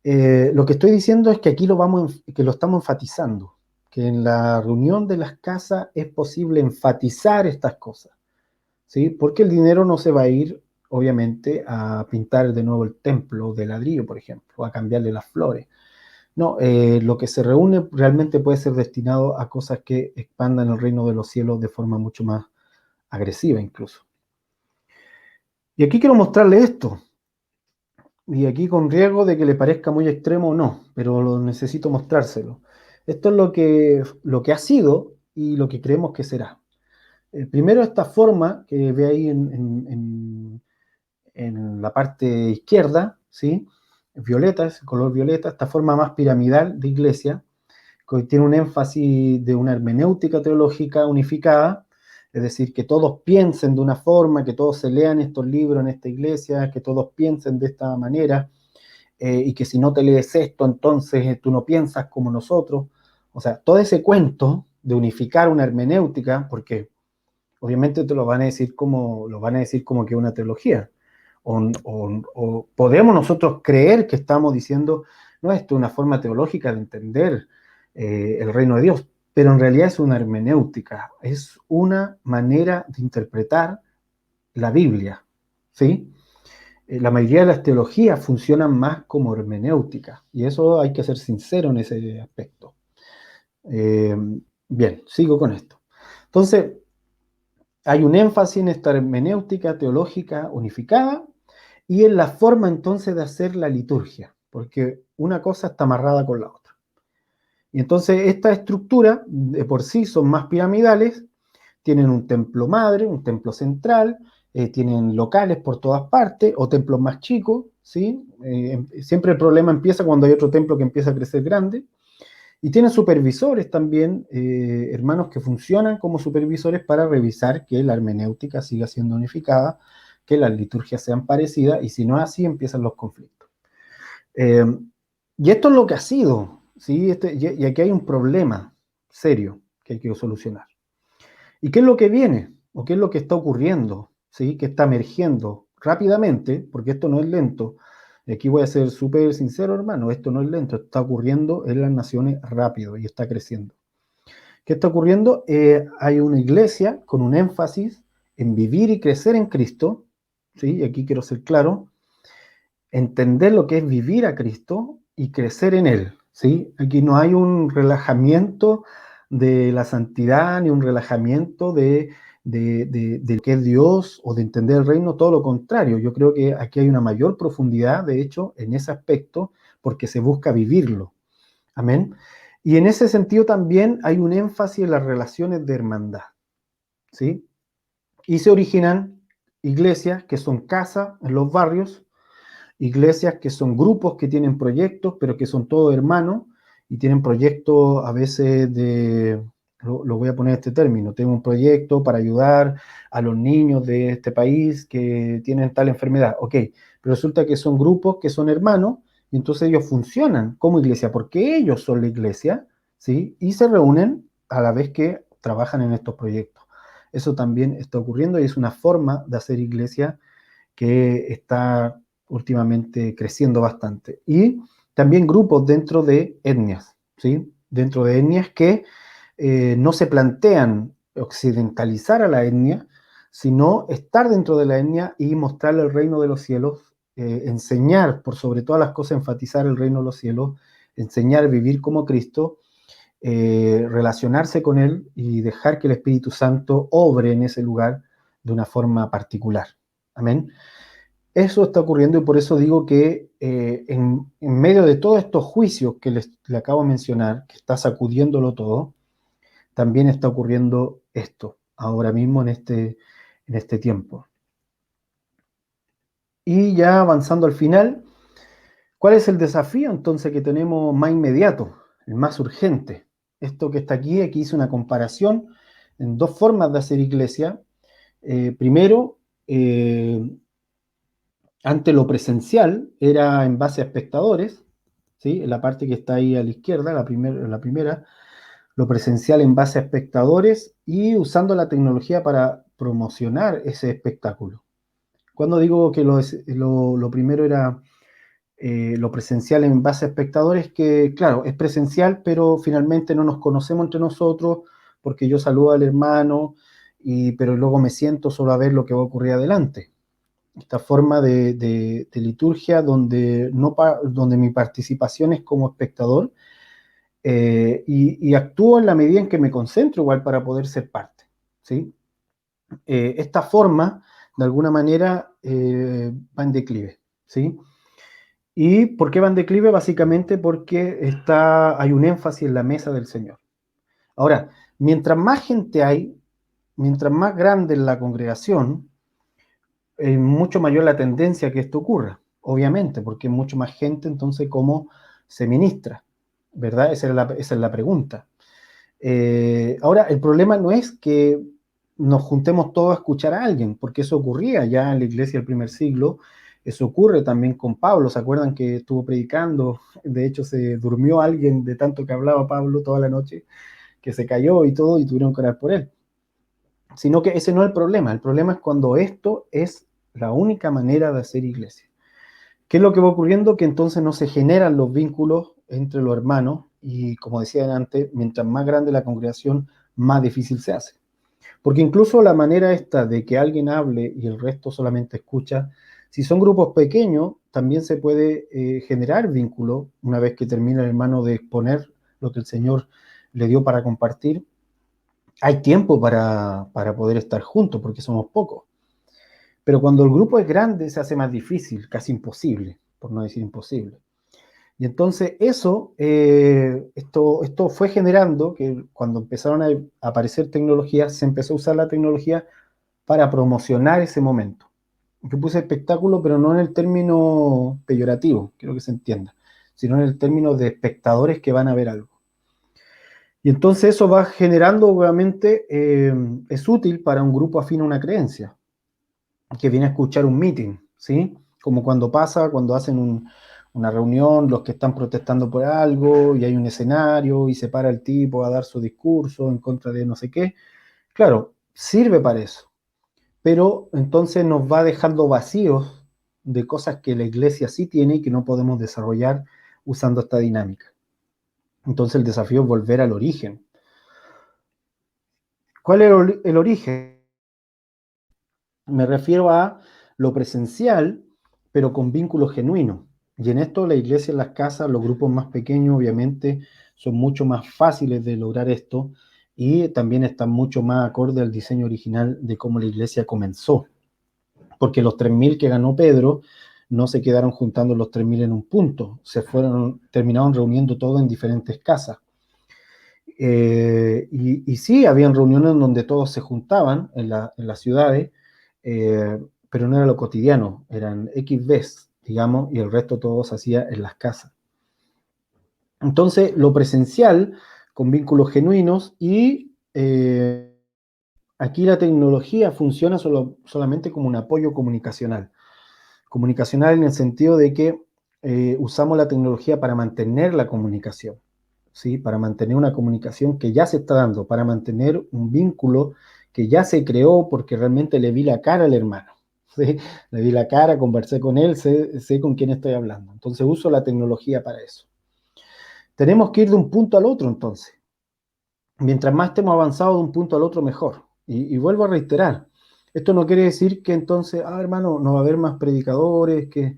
Lo que estoy diciendo es que aquí que lo estamos enfatizando, que en la reunión de las casas es posible enfatizar estas cosas, ¿sí? Porque el dinero no se va a ir, obviamente, a pintar de nuevo el templo de ladrillo, por ejemplo, a cambiarle las flores. No, lo que se reúne realmente puede ser destinado a cosas que expandan el reino de los cielos de forma mucho más agresiva incluso. Y aquí quiero mostrarle esto. Y aquí con riesgo de que le parezca muy extremo o no, pero lo necesito mostrárselo. Esto es lo que ha sido y lo que creemos que será. Primero esta forma que ve ahí en la parte izquierda, ¿sí? Violeta, es el color violeta, esta forma más piramidal de iglesia, que tiene un énfasis de una hermenéutica teológica unificada, es decir, que todos piensen de una forma, que todos se lean estos libros en esta iglesia, que todos piensen de esta manera, y que si no te lees esto, entonces tú no piensas como nosotros. O sea, todo ese cuento de unificar una hermenéutica, porque obviamente te lo van a decir como que es una teología. O podemos nosotros creer que estamos diciendo, no, esto es una forma teológica de entender el reino de Dios, pero en realidad es una hermenéutica, es una manera de interpretar la Biblia, ¿sí? La mayoría de las teologías funcionan más como hermenéutica, y eso hay que ser sincero en ese aspecto. Eh, Bien, sigo con esto. Entonces, hay un énfasis en esta hermenéutica teológica unificada y en la forma entonces de hacer la liturgia, porque una cosa está amarrada con la otra. Y entonces esta estructura de por sí son más piramidales, tienen un templo madre, un templo central, tienen locales por todas partes o templos más chicos, ¿sí? Siempre el problema empieza cuando hay otro templo que empieza a crecer grande. Y tienen supervisores también, hermanos que funcionan como supervisores para revisar que la hermenéutica siga siendo unificada, que las liturgias sean parecidas, y si no es así, empiezan los conflictos. Eh, y esto es lo que ha sido, ¿sí? Y aquí hay un problema serio que hay que solucionar. ¿Y qué es lo que viene? ¿O qué es lo que está ocurriendo? ¿Sí? Que está emergiendo rápidamente, porque esto no es lento. Aquí voy a ser súper sincero, hermano, esto no es lento, está ocurriendo en las naciones rápido y está creciendo. ¿Qué está ocurriendo? Hay una iglesia con un énfasis en vivir y crecer en Cristo, ¿sí? Y aquí quiero ser claro, entender lo que es vivir a Cristo y crecer en Él, ¿sí? Aquí no hay un relajamiento de la santidad, ni un relajamiento de lo que es Dios o de entender el reino, todo lo contrario. Yo creo que aquí hay una mayor profundidad, de hecho, en ese aspecto, porque se busca vivirlo. Amén. Y en ese sentido también hay un énfasis en las relaciones de hermandad, ¿sí? Y se originan iglesias que son casas en los barrios, iglesias que son grupos que tienen proyectos, pero que son todos hermanos y tienen proyectos a veces lo voy a poner este término, tengo un proyecto para ayudar a los niños de este país que tienen tal enfermedad, ok, pero resulta que son grupos que son hermanos y entonces ellos funcionan como iglesia porque ellos son la iglesia, ¿sí? Y se reúnen a la vez que trabajan en estos proyectos. Eso también está ocurriendo y es una forma de hacer iglesia que está últimamente creciendo bastante. Y también grupos dentro de etnias, ¿sí? Dentro de etnias que no se plantean occidentalizar a la etnia, sino estar dentro de la etnia y mostrarle el reino de los cielos, enseñar, por sobre todas las cosas, enfatizar el reino de los cielos, enseñar a vivir como Cristo, relacionarse con Él y dejar que el Espíritu Santo obre en ese lugar de una forma particular. Amén. Eso está ocurriendo y por eso digo que en medio de todos estos juicios que le acabo de mencionar, que está sacudiéndolo todo, también está ocurriendo esto, ahora mismo en este tiempo. Y ya avanzando al final, ¿cuál es el desafío entonces que tenemos más inmediato, el más urgente? Esto que está aquí hice una comparación en dos formas de hacer iglesia. Primero, ante lo presencial era en base a espectadores, ¿sí? La parte que está ahí a la izquierda, la primera, lo presencial en base a espectadores y usando la tecnología para promocionar ese espectáculo. Cuando digo que lo primero era lo presencial en base a espectadores, que claro, es presencial, pero finalmente no nos conocemos entre nosotros porque yo saludo al hermano, pero luego me siento solo a ver lo que va a ocurrir adelante. Esta forma de liturgia donde, no, donde mi participación es como espectador y actúo en la medida en que me concentro igual para poder ser parte, ¿sí? Esta forma, de alguna manera, va en declive, ¿sí? ¿Y por qué va en declive? Básicamente porque hay un énfasis en la mesa del Señor. Ahora, mientras más gente hay, mientras más grande es la congregación, es mucho mayor la tendencia a que esto ocurra, obviamente, porque hay mucho más gente, entonces, ¿cómo se ministra? ¿Verdad? Esa es la pregunta. Ahora, el problema no es que nos juntemos todos a escuchar a alguien, porque eso ocurría ya en la iglesia del primer siglo, eso ocurre también con Pablo. ¿Se acuerdan que estuvo predicando? De hecho, se durmió alguien de tanto que hablaba Pablo toda la noche, que se cayó y todo, y tuvieron que orar por él. Sino que ese no es el problema es cuando esto es la única manera de hacer iglesia. ¿Qué es lo que va ocurriendo? Que entonces no se generan los vínculos entre los hermanos y, como decía antes, mientras más grande la congregación, más difícil se hace. Porque incluso la manera esta de que alguien hable y el resto solamente escucha, si son grupos pequeños, también se puede generar vínculo una vez que termina el hermano de exponer lo que el Señor le dio para compartir. Hay tiempo para poder estar juntos porque somos pocos. Pero cuando el grupo es grande se hace más difícil, casi imposible, por no decir imposible. Y entonces esto fue generando que cuando empezaron a aparecer tecnologías, se empezó a usar la tecnología para promocionar ese momento. Yo puse espectáculo, pero no en el término peyorativo, quiero que se entienda, sino en el término de espectadores que van a ver algo. Y entonces eso va generando, obviamente, es útil para un grupo afín a una creencia, que viene a escuchar un meeting, ¿sí? Como cuando pasa, cuando hacen una reunión, los que están protestando por algo, y hay un escenario, y se para el tipo a dar su discurso en contra de no sé qué. Claro, sirve para eso, pero entonces nos va dejando vacíos de cosas que la iglesia sí tiene y que no podemos desarrollar usando esta dinámica. Entonces el desafío es volver al origen. ¿Cuál es el origen? Me refiero a lo presencial, pero con vínculos genuinos. Y en esto la iglesia en las casas, los grupos más pequeños, obviamente, son mucho más fáciles de lograr esto y también están mucho más acorde al diseño original de cómo la iglesia comenzó. Porque los 3.000 que ganó Pedro no se quedaron juntando los 3.000 en un punto, terminaron reuniendo todo en diferentes casas. Y sí, habían reuniones donde todos se juntaban en las ciudades, pero no era lo cotidiano, eran X veces, digamos, y el resto todo se hacía en las casas. Entonces, lo presencial, con vínculos genuinos, y aquí la tecnología funciona solamente como un apoyo comunicacional. Comunicacional en el sentido de que usamos la tecnología para mantener la comunicación. ¿Sí? Para mantener una comunicación que ya se está dando, para mantener un vínculo que ya se creó porque realmente le vi la cara al hermano. ¿Sí? Le vi la cara, conversé con él, sé con quién estoy hablando. Entonces uso la tecnología para eso. Tenemos que ir de un punto al otro entonces. Mientras más estemos avanzados de un punto al otro, mejor. Y vuelvo a reiterar, esto no quiere decir que entonces, hermano, no va a haber más predicadores, que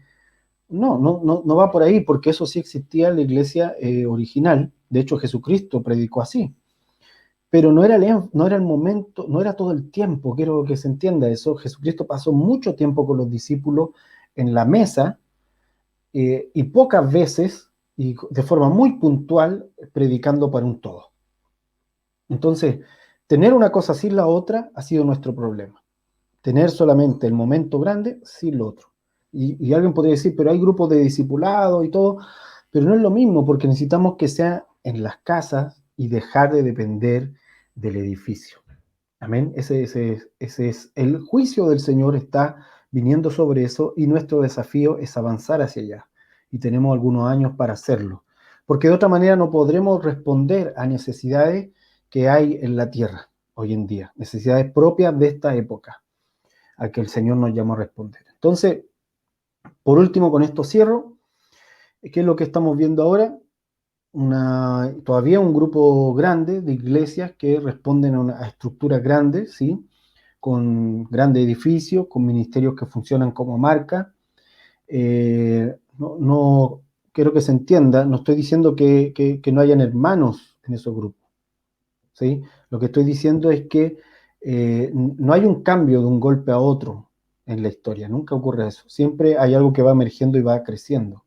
no va por ahí, porque eso sí existía en la iglesia original. De hecho, Jesucristo predicó así. Pero no era el momento, no era todo el tiempo, quiero que se entienda eso. Jesucristo pasó mucho tiempo con los discípulos en la mesa y pocas veces, y de forma muy puntual, predicando para un todo. Entonces, tener una cosa sin la otra ha sido nuestro problema. Tener solamente el momento grande sin lo otro. Y alguien podría decir, pero hay grupos de discipulado y todo, pero no es lo mismo porque necesitamos que sea en las casas y dejar de depender del edificio. Amén. Ese es el juicio del Señor está viniendo sobre eso y nuestro desafío es avanzar hacia allá. Y tenemos algunos años para hacerlo. Porque de otra manera no podremos responder a necesidades que hay en la tierra hoy en día, necesidades propias de esta época a que el Señor nos llama a responder. Entonces, por último, con esto cierro. ¿Qué es lo que estamos viendo ahora? Todavía un grupo grande de iglesias que responden a estructuras grandes, ¿sí? Con grandes edificios, con ministerios que funcionan como marca. No quiero que se entienda, no estoy diciendo que no hayan hermanos en esos grupos, ¿sí? Lo que estoy diciendo es que no hay un cambio de un golpe a otro en la historia, nunca ocurre eso. Siempre hay algo que va emergiendo y va creciendo.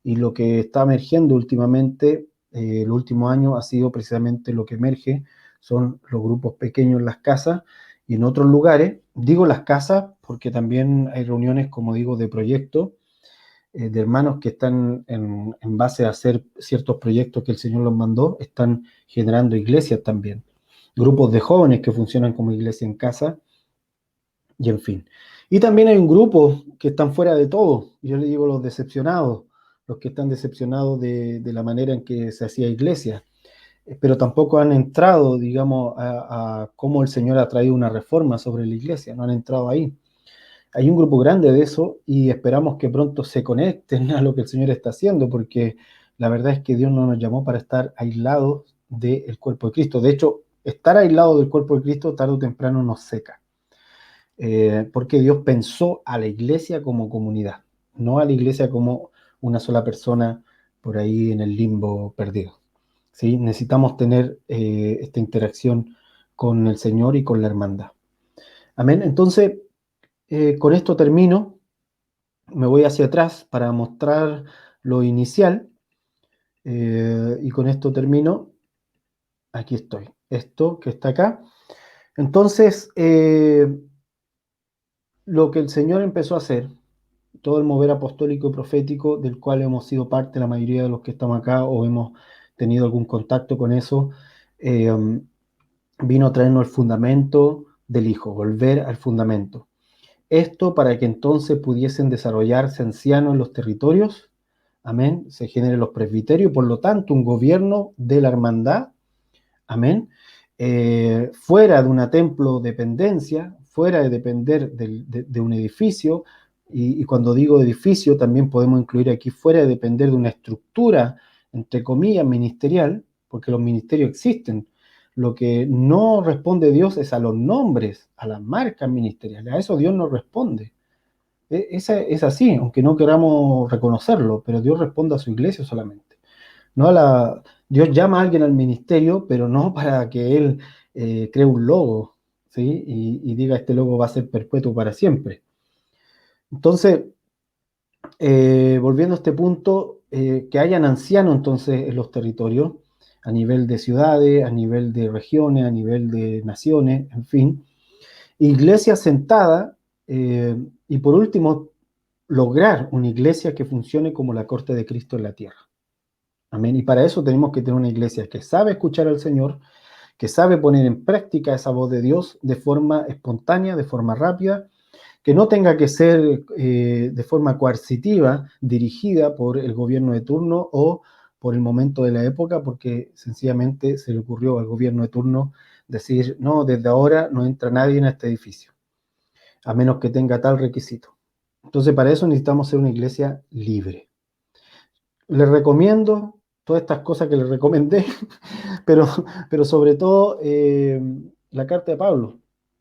Y lo que está emergiendo últimamente, el último año, ha sido precisamente lo que emerge, son los grupos pequeños en las casas y en otros lugares. Digo las casas porque también hay reuniones, como digo, de proyectos, de hermanos que están en base a hacer ciertos proyectos que el Señor los mandó, están generando iglesias también. Grupos de jóvenes que funcionan como iglesia en casa y en fin. Y también hay un grupo que están fuera de todo. Yo le digo los decepcionados, los que están decepcionados de la manera en que se hacía iglesia, pero tampoco han entrado, digamos, a cómo el Señor ha traído una reforma sobre la iglesia, no han entrado ahí. Hay un grupo grande de eso y esperamos que pronto se conecten a lo que el Señor está haciendo, porque la verdad es que Dios no nos llamó para estar aislados del cuerpo de Cristo. De hecho, estar aislado del cuerpo de Cristo tarde o temprano nos seca, porque Dios pensó a la iglesia como comunidad, no a la iglesia como una sola persona por ahí en el limbo perdido. ¿Sí? Necesitamos tener esta interacción con el Señor y con la hermandad. Amén. Entonces, con esto termino. Me voy hacia atrás para mostrar lo inicial y con esto termino. Aquí estoy. Esto que está acá. Entonces, lo que el Señor empezó a hacer, todo el mover apostólico y profético del cual hemos sido parte la mayoría de los que estamos acá o hemos tenido algún contacto con eso, eh, vino a traernos el fundamento del Hijo, volver al fundamento. Esto para que entonces pudiesen desarrollarse ancianos en los territorios, amén, se generen los presbiterios, por lo tanto un gobierno de la hermandad, amén, fuera de una templo dependencia, fuera de depender de un edificio, y cuando digo edificio también podemos incluir aquí fuera de depender de una estructura, entre comillas, ministerial, porque los ministerios existen. Lo que no responde Dios es a los nombres, a las marcas ministeriales, a eso Dios no responde. Es así, aunque no queramos reconocerlo, pero Dios responde a su iglesia solamente. No a Dios llama a alguien al ministerio, pero no para que él cree un logo, ¿sí? Y diga este logo va a ser perpetuo para siempre. Entonces, volviendo a este punto, que hayan ancianos entonces en los territorios, a nivel de ciudades, a nivel de regiones, a nivel de naciones, en fin. Iglesia sentada, y por último, lograr una iglesia que funcione como la corte de Cristo en la tierra. Amén. Y para eso tenemos que tener una iglesia que sabe escuchar al Señor, que sabe poner en práctica esa voz de Dios de forma espontánea, de forma rápida, que no tenga que ser de forma coercitiva, dirigida por el gobierno de turno o por el momento de la época, porque sencillamente se le ocurrió al gobierno de turno decir, no, desde ahora no entra nadie en este edificio, a menos que tenga tal requisito. Entonces, para eso necesitamos ser una iglesia libre. Les recomiendo todas estas cosas que les recomendé, pero, pero sobre todo la carta de Pablo.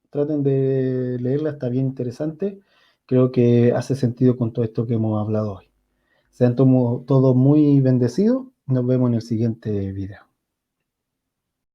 Traten de leerla, está bien interesante. Creo que hace sentido con todo esto que hemos hablado hoy. Sean todos muy bendecidos. Nos vemos en el siguiente video.